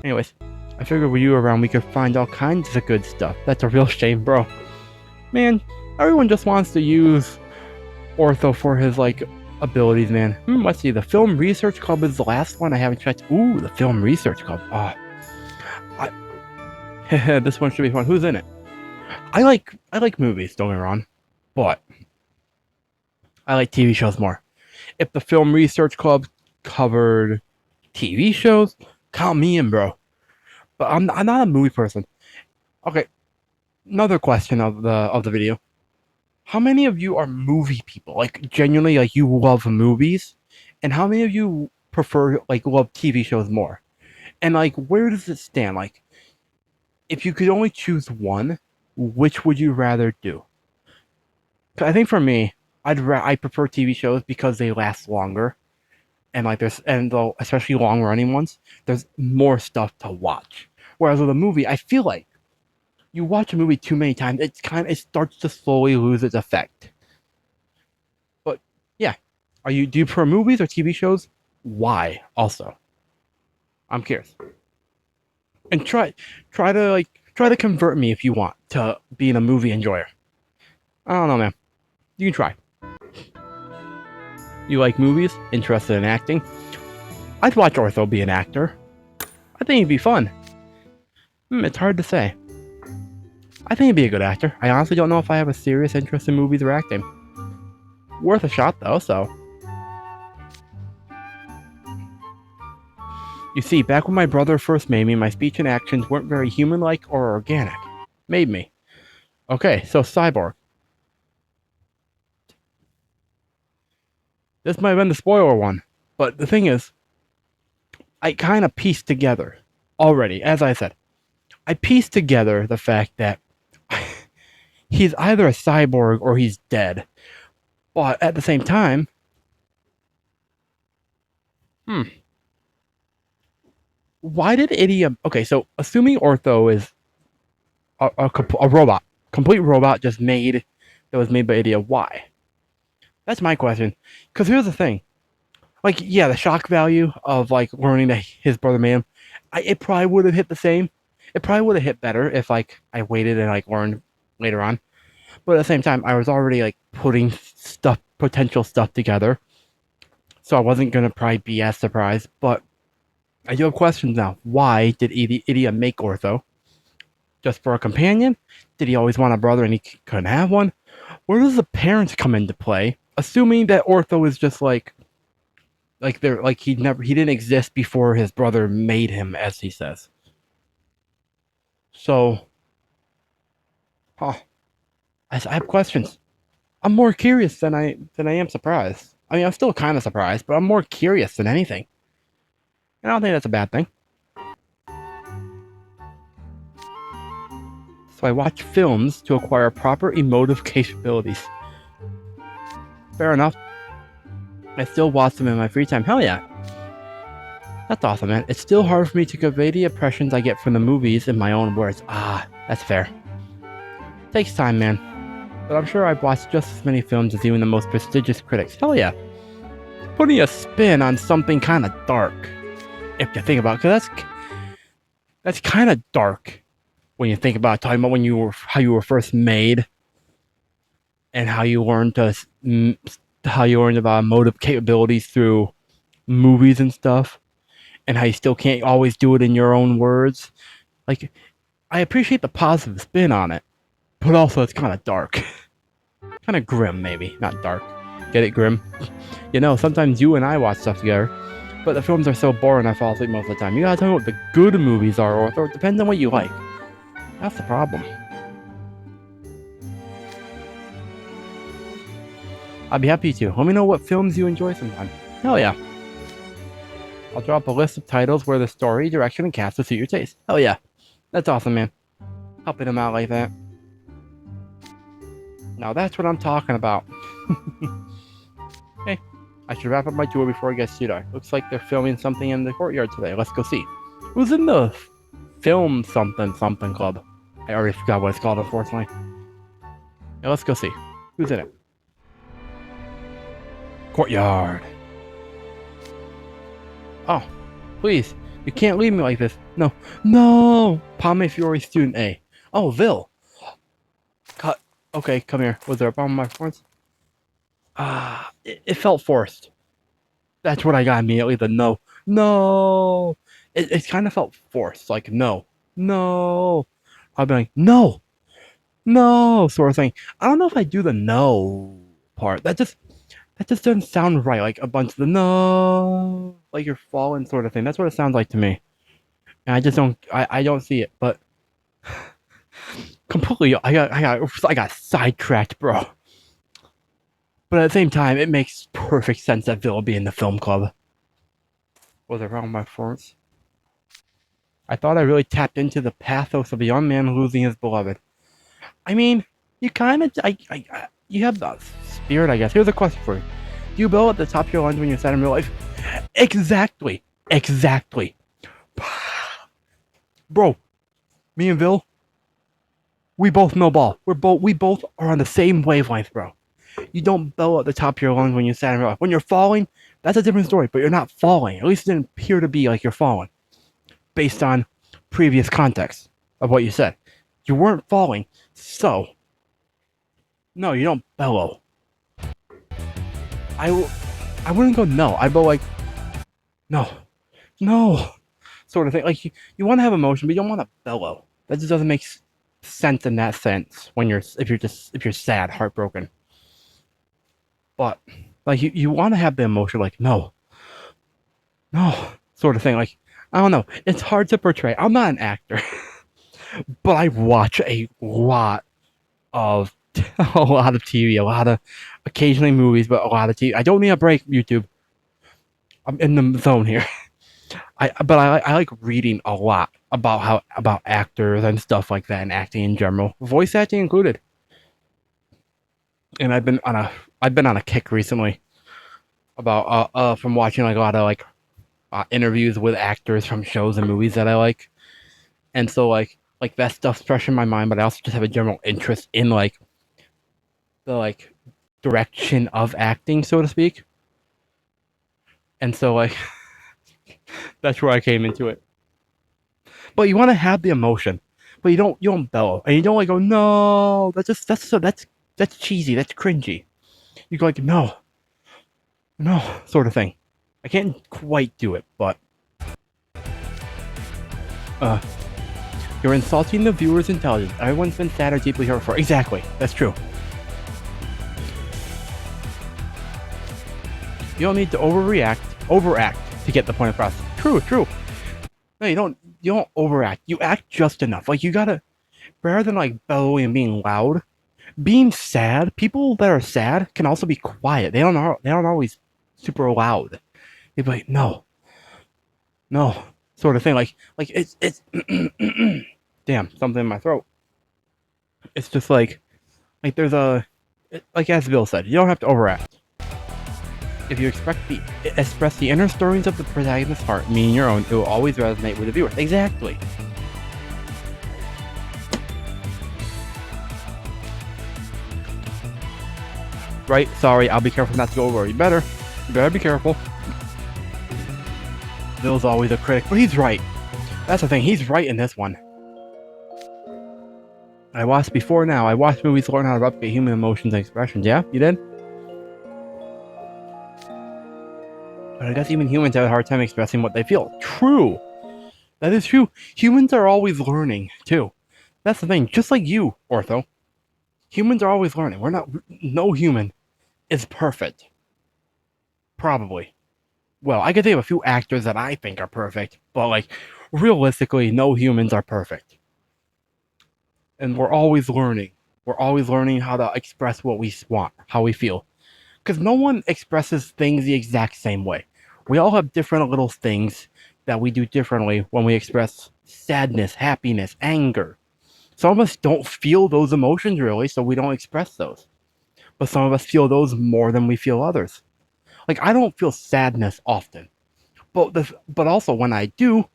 Anyways, I figured with you around we could find all kinds of good stuff. That's a real shame, bro. Man, everyone just wants to use Ortho for his like abilities, man. Let's see. The Film Research Club is the last one I haven't checked. Ooh, the Film Research Club. This one should be fun. Who's in it? I like movies, don't get me wrong, but I like TV shows more. If the Film Research Club covered TV shows, count me in, bro. But I'm not a movie person. Okay, another question of the video. How many of you are movie people? Like genuinely, like you love movies, and how many of you prefer love TV shows more? And like, where does it stand? Like, if you could only choose one, which would you rather do? 'Cause I think for me, I prefer TV shows because they last longer, and like especially long running ones, there's more stuff to watch. Whereas with a movie, I feel like you watch a movie too many times, it starts to slowly lose its effect. But yeah, do you prefer movies or TV shows? Why? Also, I'm curious. And try to convert me if you want to being a movie enjoyer. I don't know, man. You can try. You like movies? Interested in acting? I'd watch Ortho be an actor. I think he'd be fun. It's hard to say. I think he'd be a good actor. I honestly don't know if I have a serious interest in movies or acting. Worth a shot though, so. You see, back when my brother first made me, my speech and actions weren't very human-like or organic. made me. Okay, so Cyborg. This might have been the spoiler one, but the thing is, I kind of pieced together already, as I said. I pieced together the fact that he's either a cyborg or he's dead. But at the same time, why did Idia... Okay, so assuming Ortho is a robot, complete robot just made, that was made by Idia, why? That's my question. Because here's the thing. Like, yeah, the shock value of, like, learning that his brother made him, it probably would have hit the same. It probably would have hit better if, like, I waited and, like, learned later on. But at the same time, I was already, like, putting potential stuff together. So I wasn't going to probably be as surprised. But I do have questions now. Why did Idia make Ortho? Just for a companion? Did he always want a brother and he couldn't have one? Where does the parents come into play? Assuming that Ortho is just, like they're like he didn't exist before his brother made him, as he says. So, I have questions. I'm more curious than I am surprised. I mean, I'm still kind of surprised, but I'm more curious than anything. And I don't think that's a bad thing. So I watch films to acquire proper emotive capabilities. Fair enough. I still watch them in my free time. Hell yeah. That's awesome, man. It's still hard for me to convey the impressions I get from the movies in my own words. Ah, that's fair. Takes time, man. But I'm sure I've watched just as many films as even the most prestigious critics. Hell yeah. Putting a spin on something kind of dark. If you think about it, because that's kind of dark when you think about it, talking about how you were first made and how you learned about emotive capabilities through movies and stuff, and how you still can't always do it in your own words. Like, I appreciate the positive spin on it, but also it's kind of dark. Kind of grim, maybe. Not dark. Get it, grim? You know, sometimes you and I watch stuff together, but the films are so boring I fall asleep most of the time. You gotta tell me what the good movies are, or it depends on what you like. That's the problem. I'd be happy to. Let me know what films you enjoy sometime. Hell yeah. I'll drop a list of titles where the story, direction, and cast will suit your taste. Hell yeah. That's awesome, man. Helping them out like that. Now that's what I'm talking about. Hey, I should wrap up my tour before it gets too dark. Looks like they're filming something in the courtyard today. Let's go see. Who's in the film something club? I already forgot what it's called, unfortunately. Yeah, let's go see. Who's in it? Courtyard. Oh, please. You can't leave me like this. No. No! Palme Fiore Student A. Oh, Vil. Cut. Okay, come here. Was there a problem with my performance? It felt forced. That's what I got immediately. The no. No! It kind of felt forced. Like, no. No! I'll be like, no! No! Sort of thing. I don't know if I do the no part. That just doesn't sound right. Like a bunch of the no, like you're falling sort of thing. That's what it sounds like to me. And I just don't. I don't see it. But completely, I got sidetracked, bro. But at the same time, it makes perfect sense that Vil will be in the film club. Was there wrong with my performance? I thought I really tapped into the pathos of a young man losing his beloved. I mean, you kind of, you have the spirit, I guess. Here's a question for you. Do you bellow at the top of your lungs when you're sad in real life? Exactly. Exactly. Bro, me and Vil, we both know ball. We both are on the same wavelength, bro. You don't bellow at the top of your lungs when you're sad in real life. When you're falling, that's a different story, but you're not falling. At least it didn't appear to be like you're falling. Based on previous context of what you said. You weren't falling, so no, you don't bellow. I wouldn't go no. I'd go like no, sort of thing. Like you want to have emotion, but you don't want to bellow. That just doesn't make sense in that sense when if you're sad, heartbroken. But like you want to have the emotion, like no, sort of thing. Like I don't know. It's hard to portray. I'm not an actor. but I watch a lot of a lot of TV, a lot of occasionally movies, but a lot of TV. I don't need a break, YouTube. I'm in the zone here. I like reading a lot about actors and stuff like that and acting in general, voice acting included. And I've been on a kick recently about from watching like a lot of like interviews with actors from shows and movies that I like, and so like that stuff's fresh in my mind. But I also just have a general interest in like the like direction of acting, so to speak. And so like that's where I came into it. But you want to have the emotion, but you don't bellow and you don't like go no. That's cheesy. That's cringy. You go like no, no, sort of thing. I can't quite do it, but uh, you're insulting the viewer's intelligence. Everyone's been sad or deeply hurt for exactly. That's true. You don't need to overact to get the point across. True. No, you don't overact. You act just enough. Like you gotta, rather than like bellowing and being loud, being sad. People that are sad can also be quiet. They don't always super loud. They be like no, sort of thing. Like it's damn, something in my throat. It's just like there's a like as Bill said, you don't have to overact. If you express the inner stories of the protagonist's heart, meaning your own, it will always resonate with the viewer. Exactly. Right? Sorry, I'll be careful not to go over. You better be careful. Bill's always a critic, but he's right. That's the thing, he's right in this one. I watched before now. I watched movies to learn how to replicate human emotions and expressions. Yeah, you did? But I guess even humans have a hard time expressing what they feel. True. That is true. Humans are always learning, too. That's the thing. Just like you, Ortho. Humans are always learning. No human is perfect. Probably. Well, I could think of a few actors that I think are perfect, but like, realistically, no humans are perfect. And we're always learning. We're always learning how to express what we want, how we feel. Because no one expresses things the exact same way. We all have different little things that we do differently when we express sadness, happiness, anger. Some of us don't feel those emotions really, so we don't express those. But some of us feel those more than we feel others. Like, I don't feel sadness often. But also, when I do,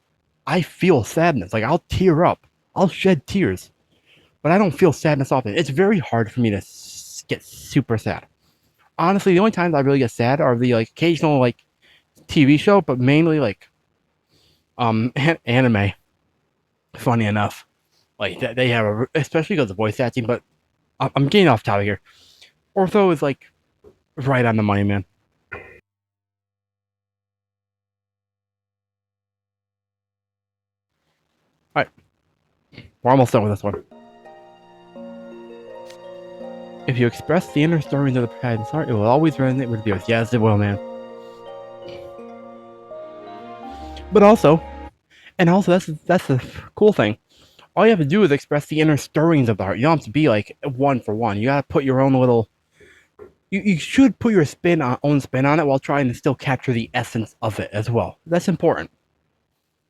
I feel sadness. Like, I'll tear up. I'll shed tears. But I don't feel sadness often. It's very hard for me to get super sad. Honestly, the only times I really get sad are the like occasional like TV show, but mainly like anime. Funny enough, like they have especially because of voice acting. But I'm getting off topic here. Ortho is like right on the money, man. All right, we're almost done with this one. If you express the inner stories of the protagonist's heart, it will always resonate with viewers. Yes, it will, man. But also, that's the cool thing. All you have to do is express the inner stirrings of the heart. You don't have to be like one for one. You gotta put your own little. You should put your own spin on it while trying to still capture the essence of it as well. That's important.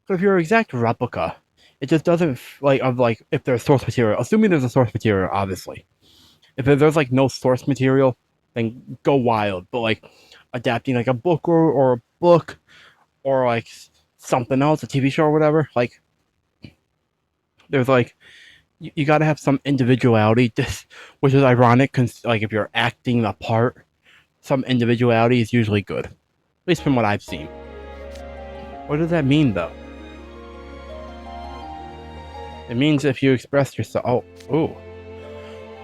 But if you're an exact replica, it just doesn't like if there's source material. Assuming there's a source material, obviously. If there's like no source material, then go wild. But like adapting like a book or a book or like something else, a TV show or whatever, like there's like you got to have some individuality, which is ironic because like if you're acting the part, some individuality is usually good, at least from what I've seen. What does that mean though? It means if you express yourself,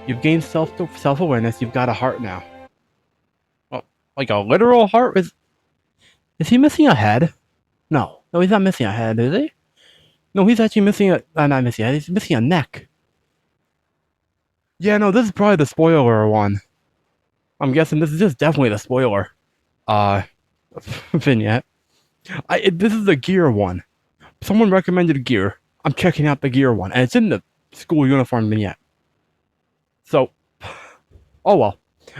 you've gained self-awareness. You've got a heart now. Well, like a literal heart is he missing a head? No, he's not missing a head, is he? No, he's actually missing not missing a head. He's missing a neck. Yeah, no, this is probably the spoiler one. I'm guessing this is just definitely the spoiler. Vignette. This is the gear one. Someone recommended gear. I'm checking out the gear one, and it's in the school uniform vignette. So, oh well.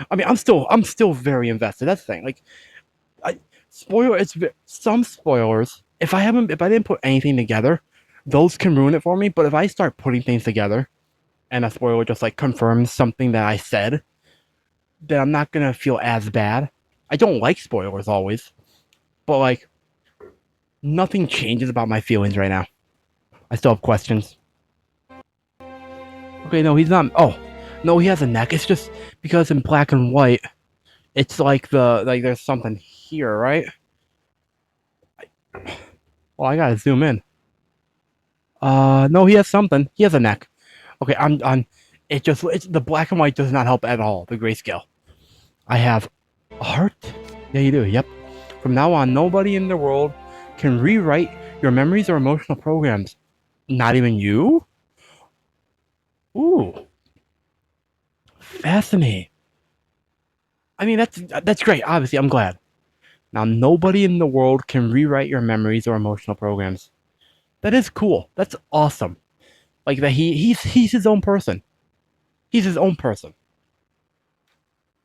I mean, I'm still very invested. That's the thing. Like, some spoilers. If I didn't put anything together, those can ruin it for me. But if I start putting things together, and a spoiler just like confirms something that I said, then I'm not gonna feel as bad. I don't like spoilers always, but like nothing changes about my feelings right now. I still have questions. Okay, no, he's not. Oh, no, he has a neck. It's just because in black and white, it's like there's something here, right? Well, I gotta zoom in. No, he has something. He has a neck. Okay, it's the black and white does not help at all. The grayscale. I have a heart. Yeah, you do. Yep. From now on, nobody in the world can rewrite your memories or emotional programs. Not even you? Ooh. Fascinating. I mean, that's great. Obviously, I'm glad. Now, nobody in the world can rewrite your memories or emotional programs. That is cool. That's awesome. Like that he's his own person. He's his own person.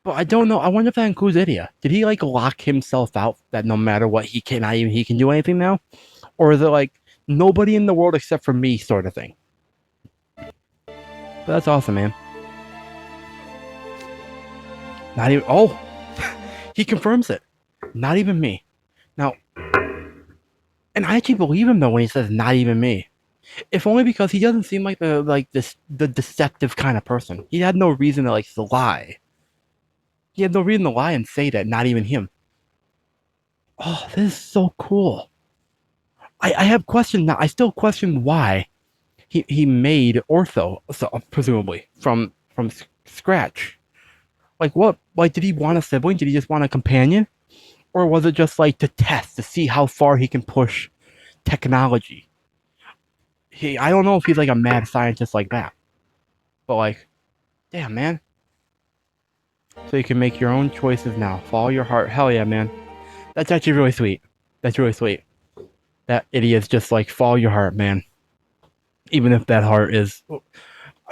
But I don't know. I wonder if that includes Idia. Did he like lock himself out that no matter what he can do anything now? Or is it like nobody in the world except for me sort of thing? But that's awesome, man. Not even he confirms it. Not even me. Now, and I actually believe him though when he says not even me. If only because he doesn't seem like the deceptive kind of person. He had no reason to like to lie. He had no reason to lie and say that not even him. Oh, this is so cool. I have questioned now. I still question why he made Ortho, so, presumably from scratch. Like what? Like did he want a sibling? Did he just want a companion? Or was it just like to test to see how far he can push technology? I don't know if he's like a mad scientist like that. But like, damn man. So you can make your own choices now. Follow your heart. Hell yeah, man. That's actually really sweet. That's really sweet. That idiot's just like follow your heart, man. Even if that heart is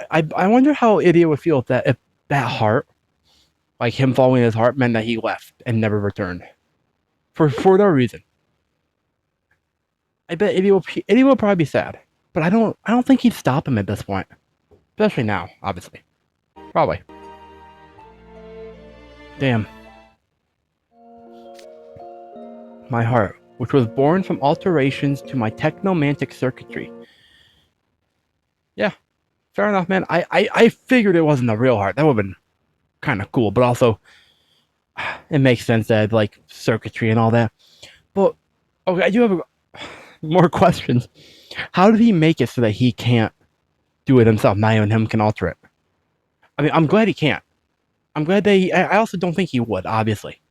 I wonder how Idia would feel if that heart, like him following his heart, meant that he left and never returned. For no reason. I bet Idia will probably be sad. But I don't think he'd stop him at this point. Especially now, obviously. Probably. Damn. My heart, which was born from alterations to my technomantic circuitry. Yeah, fair enough, man. I figured it wasn't a real heart. That would have been kind of cool, but also it makes sense that like circuitry and all that. But okay, I do have more questions. How did he make it so that he can't do it himself? Not even him can alter it. I mean, I'm glad he can't. I'm glad that I also don't think he would, obviously.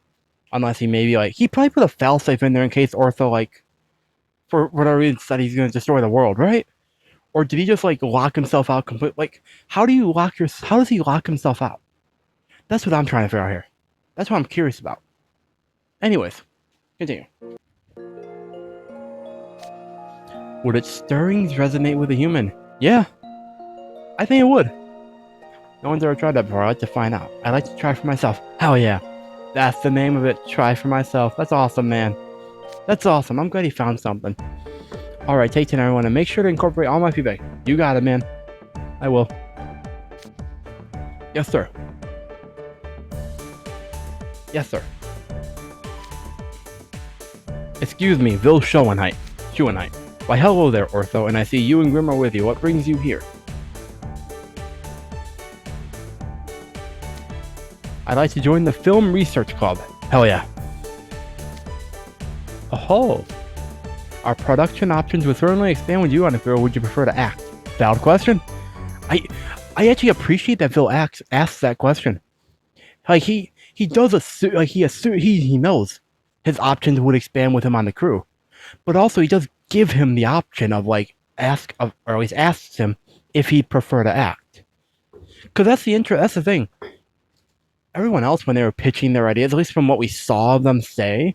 Unless he maybe like he probably put a failsafe in there in case Ortho like for whatever reason said he's gonna destroy the world, right? Or did he just like lock himself out completely? Like, how does he lock himself out? That's what I'm trying to figure out here. That's what I'm curious about. Anyways, continue. Would its stirrings resonate with a human? Yeah, I think it would. No one's ever tried that before. I'd like to find out. I'd like to try for myself. Hell yeah. That's the name of it. Try for myself. That's awesome, man. That's awesome. I'm glad he found something. Alright, take 10 everyone, and make sure to incorporate all my feedback. You got it, man. I will. Yes, sir. Yes, sir. Excuse me, Vil Schoenheit. Why, hello there, Ortho, and I see you and Grim are with you. What brings you here? I'd like to join the Film Research Club. Hell yeah. Oh. Our production options would certainly expand with you on if or would you prefer to act? Valid question. I actually appreciate that Phil asks that question. Like he does he knows his options would expand with him on the crew, but also he does give him the option of like or at least asks him if he'd prefer to act. Because that's the thing. Everyone else when they were pitching their ideas, at least from what we saw them say,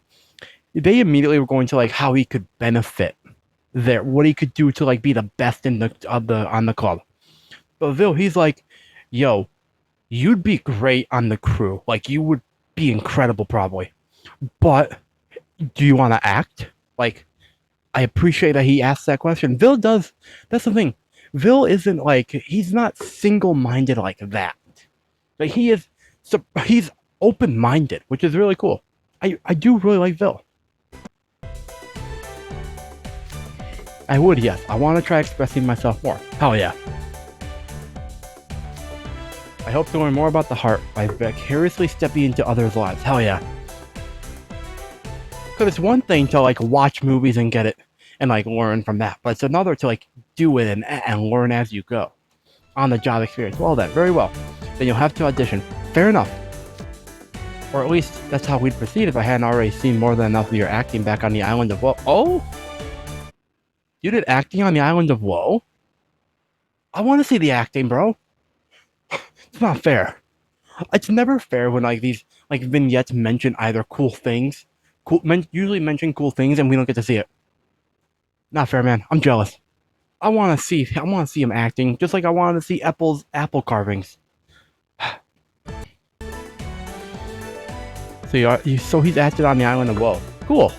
they immediately were going to like how he could benefit there, what he could do to like be the best in the on the club. But Vil, he's like, yo, you'd be great on the crew. Like you would be incredible probably. But do you want to act? Like, I appreciate that he asked that question. Vil does. That's the thing. Vil isn't like, he's not single-minded like that. Like he is, he's open-minded, which is really cool. I do really like Vil. I would, yes. I want to try expressing myself more. Hell yeah. I hope to learn more about the heart by vicariously stepping into others' lives. Hell yeah. Because it's one thing to like watch movies and get it and like learn from that, but it's another to like do it and learn as you go. On the job experience. Well then, very well. Then you'll have to audition. Fair enough. Or at least that's how we'd proceed if I hadn't already seen more than enough of your acting back on the island of Woe. Oh? You did acting on the island of Woe? I want to see the acting, bro. It's not fair. It's never fair when like these like vignettes mention either cool things, usually mention cool things, and we don't get to see it. Not fair, man. I'm jealous. I want to see him acting, just like I wanted to see apple carvings. So he's acted on the island of Woe. Cool.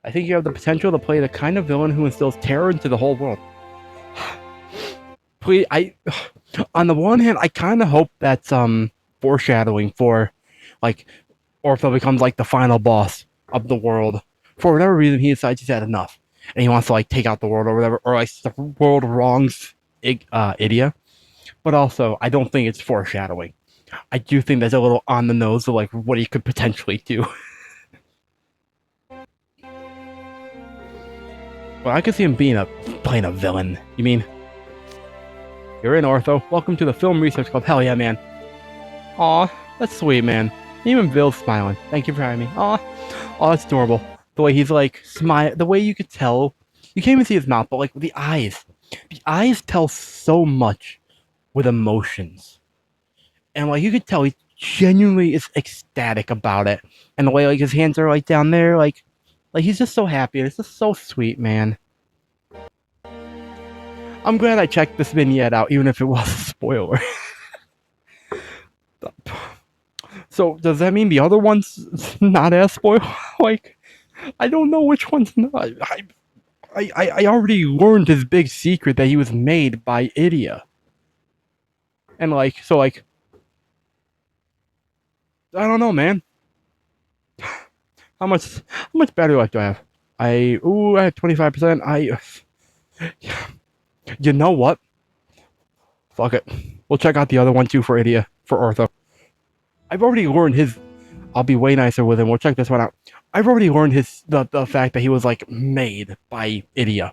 I think you have the potential to play the kind of villain who instills terror into the whole world. Please, on the one hand, I kind of hope that's foreshadowing for, like, Ortho becomes like the final boss of the world. For whatever reason, he decides he's had enough, and he wants to like take out the world or whatever, or like the world wrongs Idia. But also, I don't think it's foreshadowing. I do think that's a little on the nose of like what he could potentially do. Well, I could see him playing a villain. You mean? You're in, Ortho. Welcome to the Film Research Club. Hell yeah, man. Aw, that's sweet, man. Even Vil's smiling. Thank you for having me. Aw, that's adorable. The way he's like smile, the way you could tell. You can't even see his mouth, but like the eyes. The eyes tell so much with emotions. And like you could tell he genuinely is ecstatic about it. And the way like his hands are like down there, like he's just so happy. It's just so sweet, man. I'm glad I checked this vignette out, even if it was a spoiler. So does that mean the other one's not as spoiled? Like, I don't know which one's not. I already learned his big secret that he was made by Idia. And like, so like, I don't know, man. How much battery life do I have? I have 25%. You know what? Fuck it. We'll check out the other one too for Idia, for Ortho. I've already learned his. I'll be way nicer with him. We'll check this one out. I've already learned the fact that he was like made by Idia.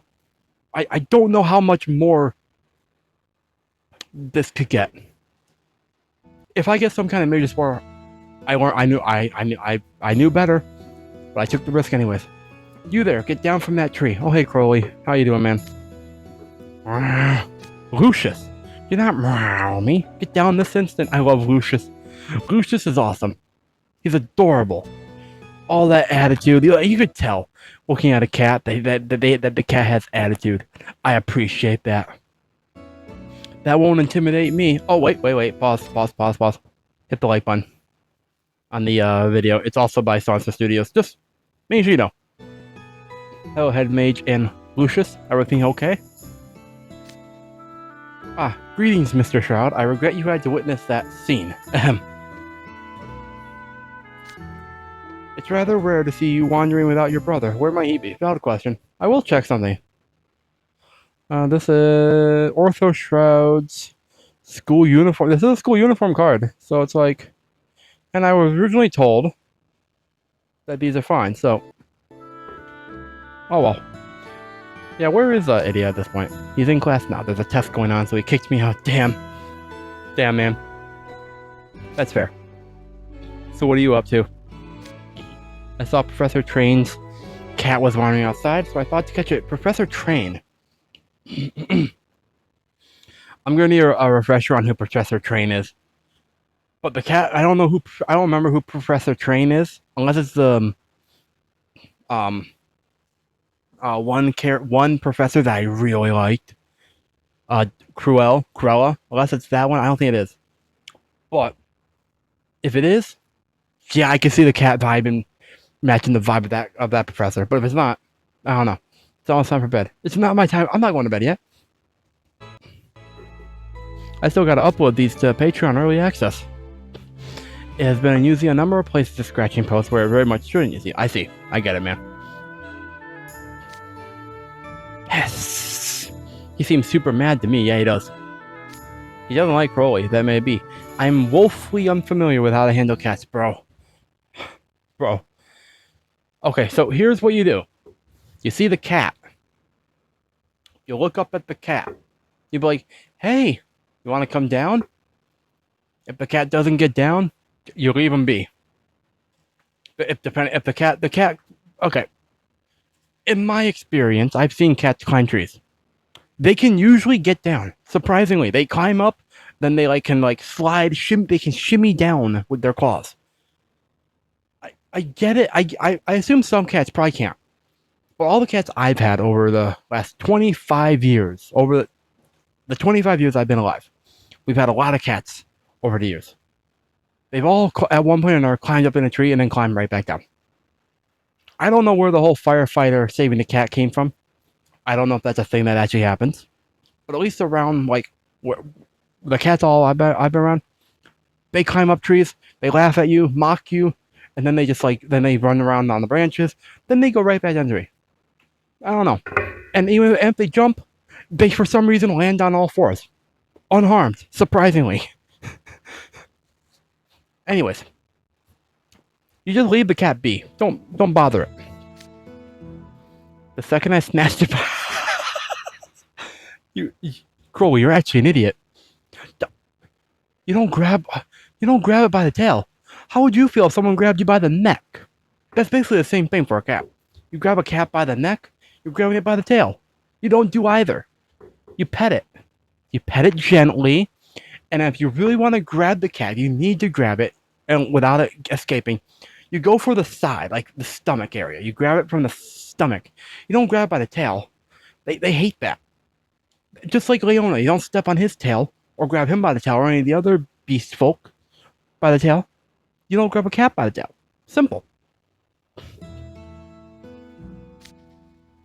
I don't know how much more this could get. If I get some kind of major spoiler, I knew better, but I took the risk anyways. You there, get down from that tree. Oh hey Crowley, how you doing, man? Lucius, you're not meow me. Get down this instant. I love Lucius. Lucius is awesome. He's adorable. All that attitude, you could tell looking at a cat that the cat has attitude. I appreciate that. That won't intimidate me. Oh wait. Pause. Hit the like button on the video. It's also by Sansa Studios. Just make sure you know. Hello, Head Mage and Lucius. Everything okay? Ah, greetings, Mr. Shroud. I regret you had to witness that scene. Ahem. It's rather rare to see you wandering without your brother. Where might he be? Valid question. I will check something. This is Ortho Shroud's school uniform. This is a school uniform card. So it's like... And I was originally told that these are fine, so... Oh well. Yeah, where is Idia at this point? He's in class now. There's a test going on, so he kicked me out. Damn. Damn, man. That's fair. So what are you up to? I saw Professor Train's cat was wandering outside, so I thought to catch it. Professor Train. I'm gonna need a refresher on who Professor Train is. But the cat, I don't remember who Professor Train is, unless it's the one professor that I really liked. Cruella. Unless it's that one, I don't think it is. But if it is, yeah, I can see the cat vibe and matching the vibe of that professor. But if it's not, I don't know. It's almost time for bed. It's not my time. I'm not going to bed yet. I still got to upload these to Patreon Early Access. It has been using a number of places to scratching posts where it very much shouldn't use it. I see. I get it, man. Yes! He seems super mad to me. Yeah, he does. He doesn't like Crowley. That may be. I'm woefully unfamiliar with how to handle cats, bro. Bro. Okay, so here's what you do. You see the cat. You look up at the cat. You be like, hey, you want to come down? If the cat doesn't get down, you leave him be. If the cat, okay. In my experience, I've seen cats climb trees. They can usually get down. Surprisingly, they climb up, then they can slide, they can shimmy down with their claws. I get it. I assume some cats probably can't. But all the cats I've had over the last 25 years, over the 25 years I've been alive, we've had a lot of cats over the years. They've all, at one point or another, climbed up in a tree and then climbed right back down. I don't know where the whole firefighter saving the cat came from. I don't know if that's a thing that actually happens. But at least around, where the cats I've been around, they climb up trees, they laugh at you, mock you, and then they just, then they run around on the branches, then they go right back down the tree. I don't know. And even if they jump, they, for some reason, land on all fours. Unharmed, surprisingly. Anyways, you just leave the cat be. Don't bother it. The second I snatched it, Crowley, you're actually an idiot. You don't grab it by the tail. How would you feel if someone grabbed you by the neck? That's basically the same thing for a cat. You grab a cat by the neck, you're grabbing it by the tail. You don't do either. You pet it. You pet it gently. And if you really want to grab the cat, you need to grab it, and without it escaping, you go for the side, like the stomach area. You grab it from the stomach. You don't grab it by the tail. They hate that. Just like Leona, you don't step on his tail or grab him by the tail or any of the other beast folk by the tail. You don't grab a cat by the tail. Simple.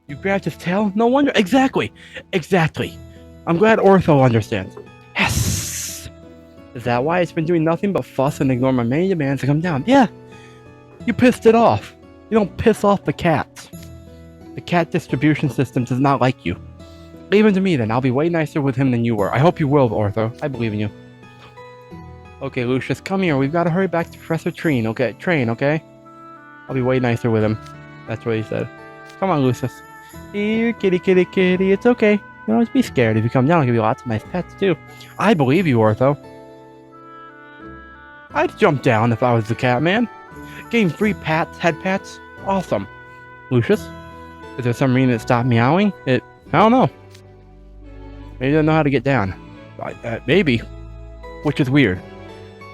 You grabbed his tail? No wonder. Exactly. I'm glad Ortho understands. Yes! Is that why it's been doing nothing but fuss and ignore my many demands to come down? Yeah! You pissed it off. You don't piss off the cats. The cat distribution system does not like you. Leave him to me then. I'll be way nicer with him than you were. I hope you will, Ortho. I believe in you. Okay, Lucius, come here. We've got to hurry back to Professor Train, okay? I'll be way nicer with him. That's what he said. Come on, Lucius. Here, kitty. It's okay. You don't have to be scared. If you come down, I'll give you lots of nice pets, too. I believe you, Ortho. I'd jump down if I was the cat man. Getting free head pats. Awesome. Lucius, is there some reason it stopped meowing? I don't know. Maybe it doesn't know how to get down. Maybe. Which is weird.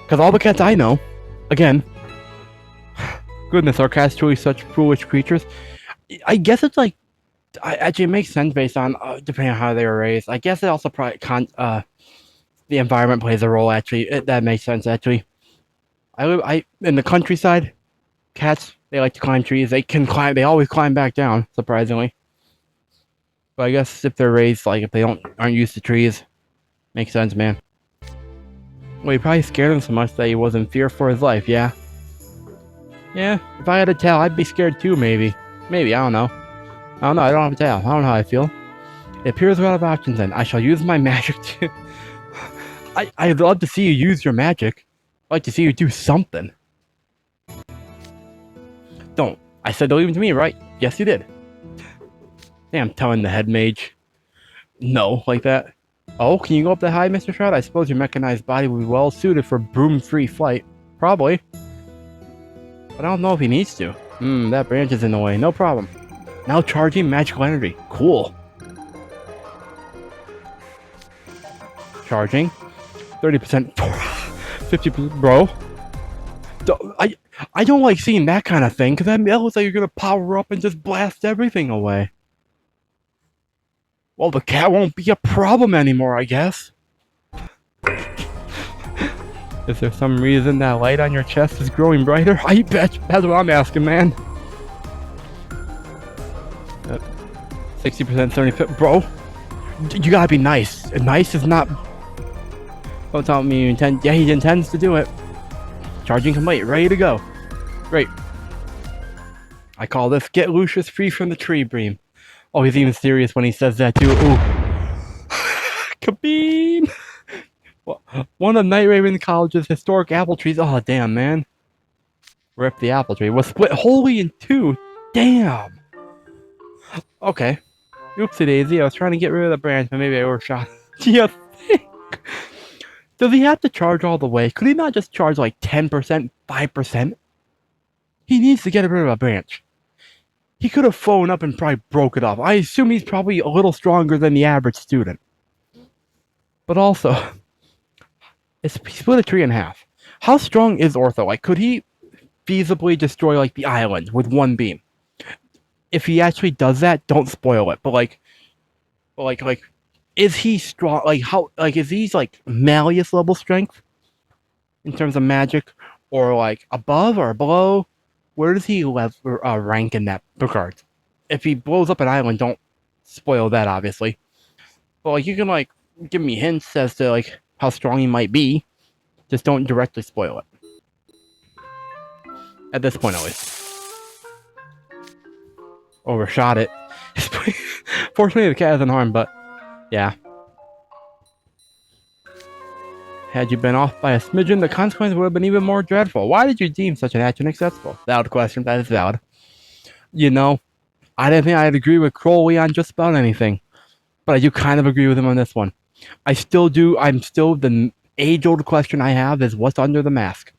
Because all the cats I know, again, goodness, are cats truly such foolish creatures? I guess it's actually it makes sense based on, depending on how they were raised. I guess it also probably, the environment plays a role, actually. That makes sense, actually. In the countryside, cats, they like to climb trees. They always climb back down, surprisingly. But I guess if they're raised, if they aren't used to trees, makes sense, man. Well, he probably scared him so much that he was in fear for his life, yeah? Yeah, if I had a tail, I'd be scared too, maybe. Maybe, I don't know. I don't have a tail. I don't know how I feel. It appears we're out of options then. I shall use my magic to... I'd love to see you use your magic. I'd like to see you do something. Don't. I said to leave it to me, right? Yes, you did. Damn, telling the head mage. No, like that. Oh, can you go up that high, Mr. Shroud? I suppose your mechanized body would be well suited for broom-free flight. Probably. But I don't know if he needs to. That branch is in the way. No problem. Now charging magical energy. Cool. Charging. 30%. 50%. Bro. I don't like seeing that kind of thing, because that looks like you're going to power up and just blast everything away. Well, the cat won't be a problem anymore, I guess. Is there some reason that light on your chest is growing brighter? I bet. That's what I'm asking, man. 60%, 70%. Bro, you gotta be nice. Nice is not... Don't tell me you intend... Yeah, he intends to do it. Charging complete. Ready to go. Great. I call this Get Lucius Free from the Tree Beam. Oh, he's even serious when he says that too. Ooh. Kabeam! One of Night Raven College's historic apple trees. Oh, damn, man. Rip the apple tree. Was split wholly in two. Damn. Okay. Oopsie daisy. I was trying to get rid of the branch, but maybe I overshot. Do you think? Does he have to charge all the way? Could he not just charge like 10%, 5%? He needs to get rid of a branch. He could have phoned up and probably broke it off. I assume he's probably a little stronger than the average student. But also, he split a tree in half. How strong is Ortho? Like, could he feasibly destroy like the island with one beam? If he actually does that, don't spoil it. But like, is he strong? Like, how? Like, is he like Malleus level strength in terms of magic, or like above or below? Where does he rank in that regard? If he blows up an island, don't spoil that, obviously. But like, you can like give me hints as to like how strong he might be. Just don't directly spoil it. At this point, at least. Overshot it. Fortunately, the cat isn't harmed, but yeah. Had you been off by a smidgen, the consequence would have been even more dreadful. Why did you deem such an action acceptable? Valid question. That is valid. You know, I didn't think I'd agree with Crowley on just about anything, but I do kind of agree with him on this one. I still do. The age-old question I have is, what's under the mask?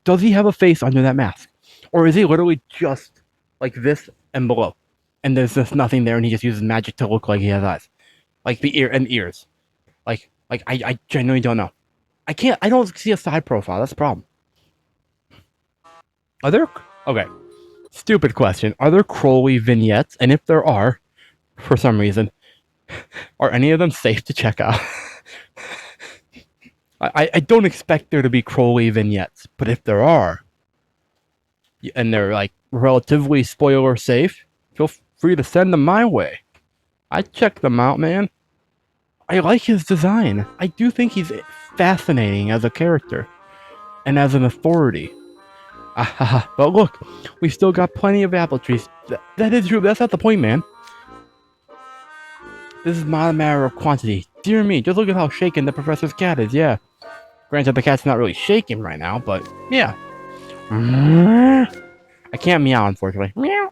Does he have a face under that mask? Or is he literally just like this and below? And there's just nothing there, and he just uses magic to look like he has eyes. Like the ears. Like I genuinely don't know. I don't see a side profile. That's the problem. Are there... Okay. Stupid question. Are there Crowley vignettes? And if there are, for some reason, are any of them safe to check out? I don't expect there to be Crowley vignettes, but if there are, and they're like relatively spoiler safe, feel free to send them my way. I'd check them out, man. I like his design. I do think he's fascinating as a character and as an authority. But look, we still got plenty of apple trees. That is true. That's not the point, man. This is not a matter of quantity. Dear me, just look at how shaken the professor's cat is. Yeah. Granted, the cat's not really shaking right now, but yeah. I can't meow, unfortunately. Meow.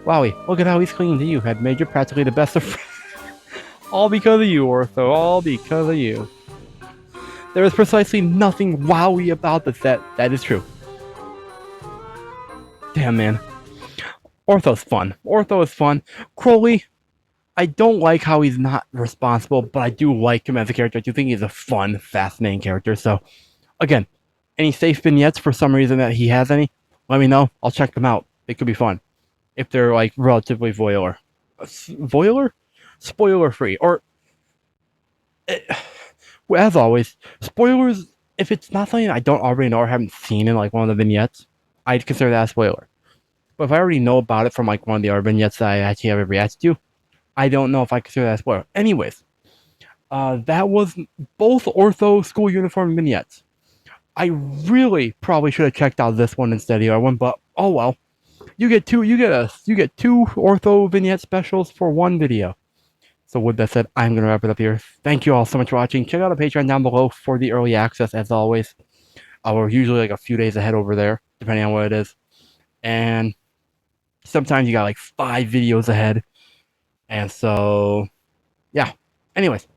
Wowie, look at how he's clinging to you. Had made you practically the best of friends. All because of you, Ortho. All because of you. There is precisely nothing wowie about this. That is true. Damn, man. Ortho's fun. Ortho is fun. Crowley, I don't like how he's not responsible, but I do like him as a character. I do think he's a fun, fascinating character. So, again, any safe vignettes for some reason that he has any, let me know. I'll check them out. It could be fun. If they're, like, relatively voyeur. Spoiler-free. Or, as always, spoilers, if it's not something I don't already know or haven't seen in, like, one of the vignettes, I'd consider that a spoiler. But if I already know about it from, like, one of the other vignettes that I actually have reacted to, I don't know if I consider that a spoiler. Anyways, that was both Ortho school uniform vignettes. I really probably should have checked out this one instead of the other one, but oh well. You get two Ortho vignette specials for one video. So with that said, I'm gonna wrap it up here. Thank you all so much for watching. Check out the Patreon down below for the early access, as always. We're usually like a few days ahead over there, depending on what it is. And sometimes you got like 5 videos ahead. And so, yeah. Anyways,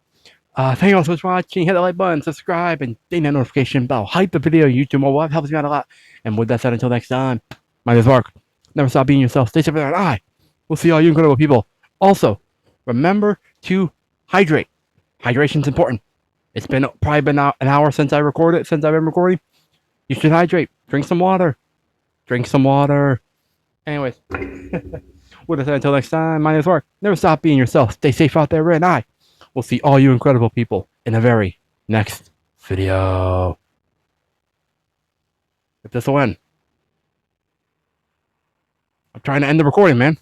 thank you all so much for watching. Hit the like button, subscribe, and ding that notification bell. Hype the video, YouTube mobile app helps me out a lot. And with that said, until next time, my name is Mark. Never stop being yourself. Stay safe and I will see all you incredible people. Also, remember to hydrate. Hydration's important. It's probably been an hour since I've been recording. You should hydrate. Drink some water. Anyways. With that, until next time, my name is Mark. Never stop being yourself. Stay safe out there, and I will see all you incredible people in the very next video. If this will end. I'm trying to end the recording, man.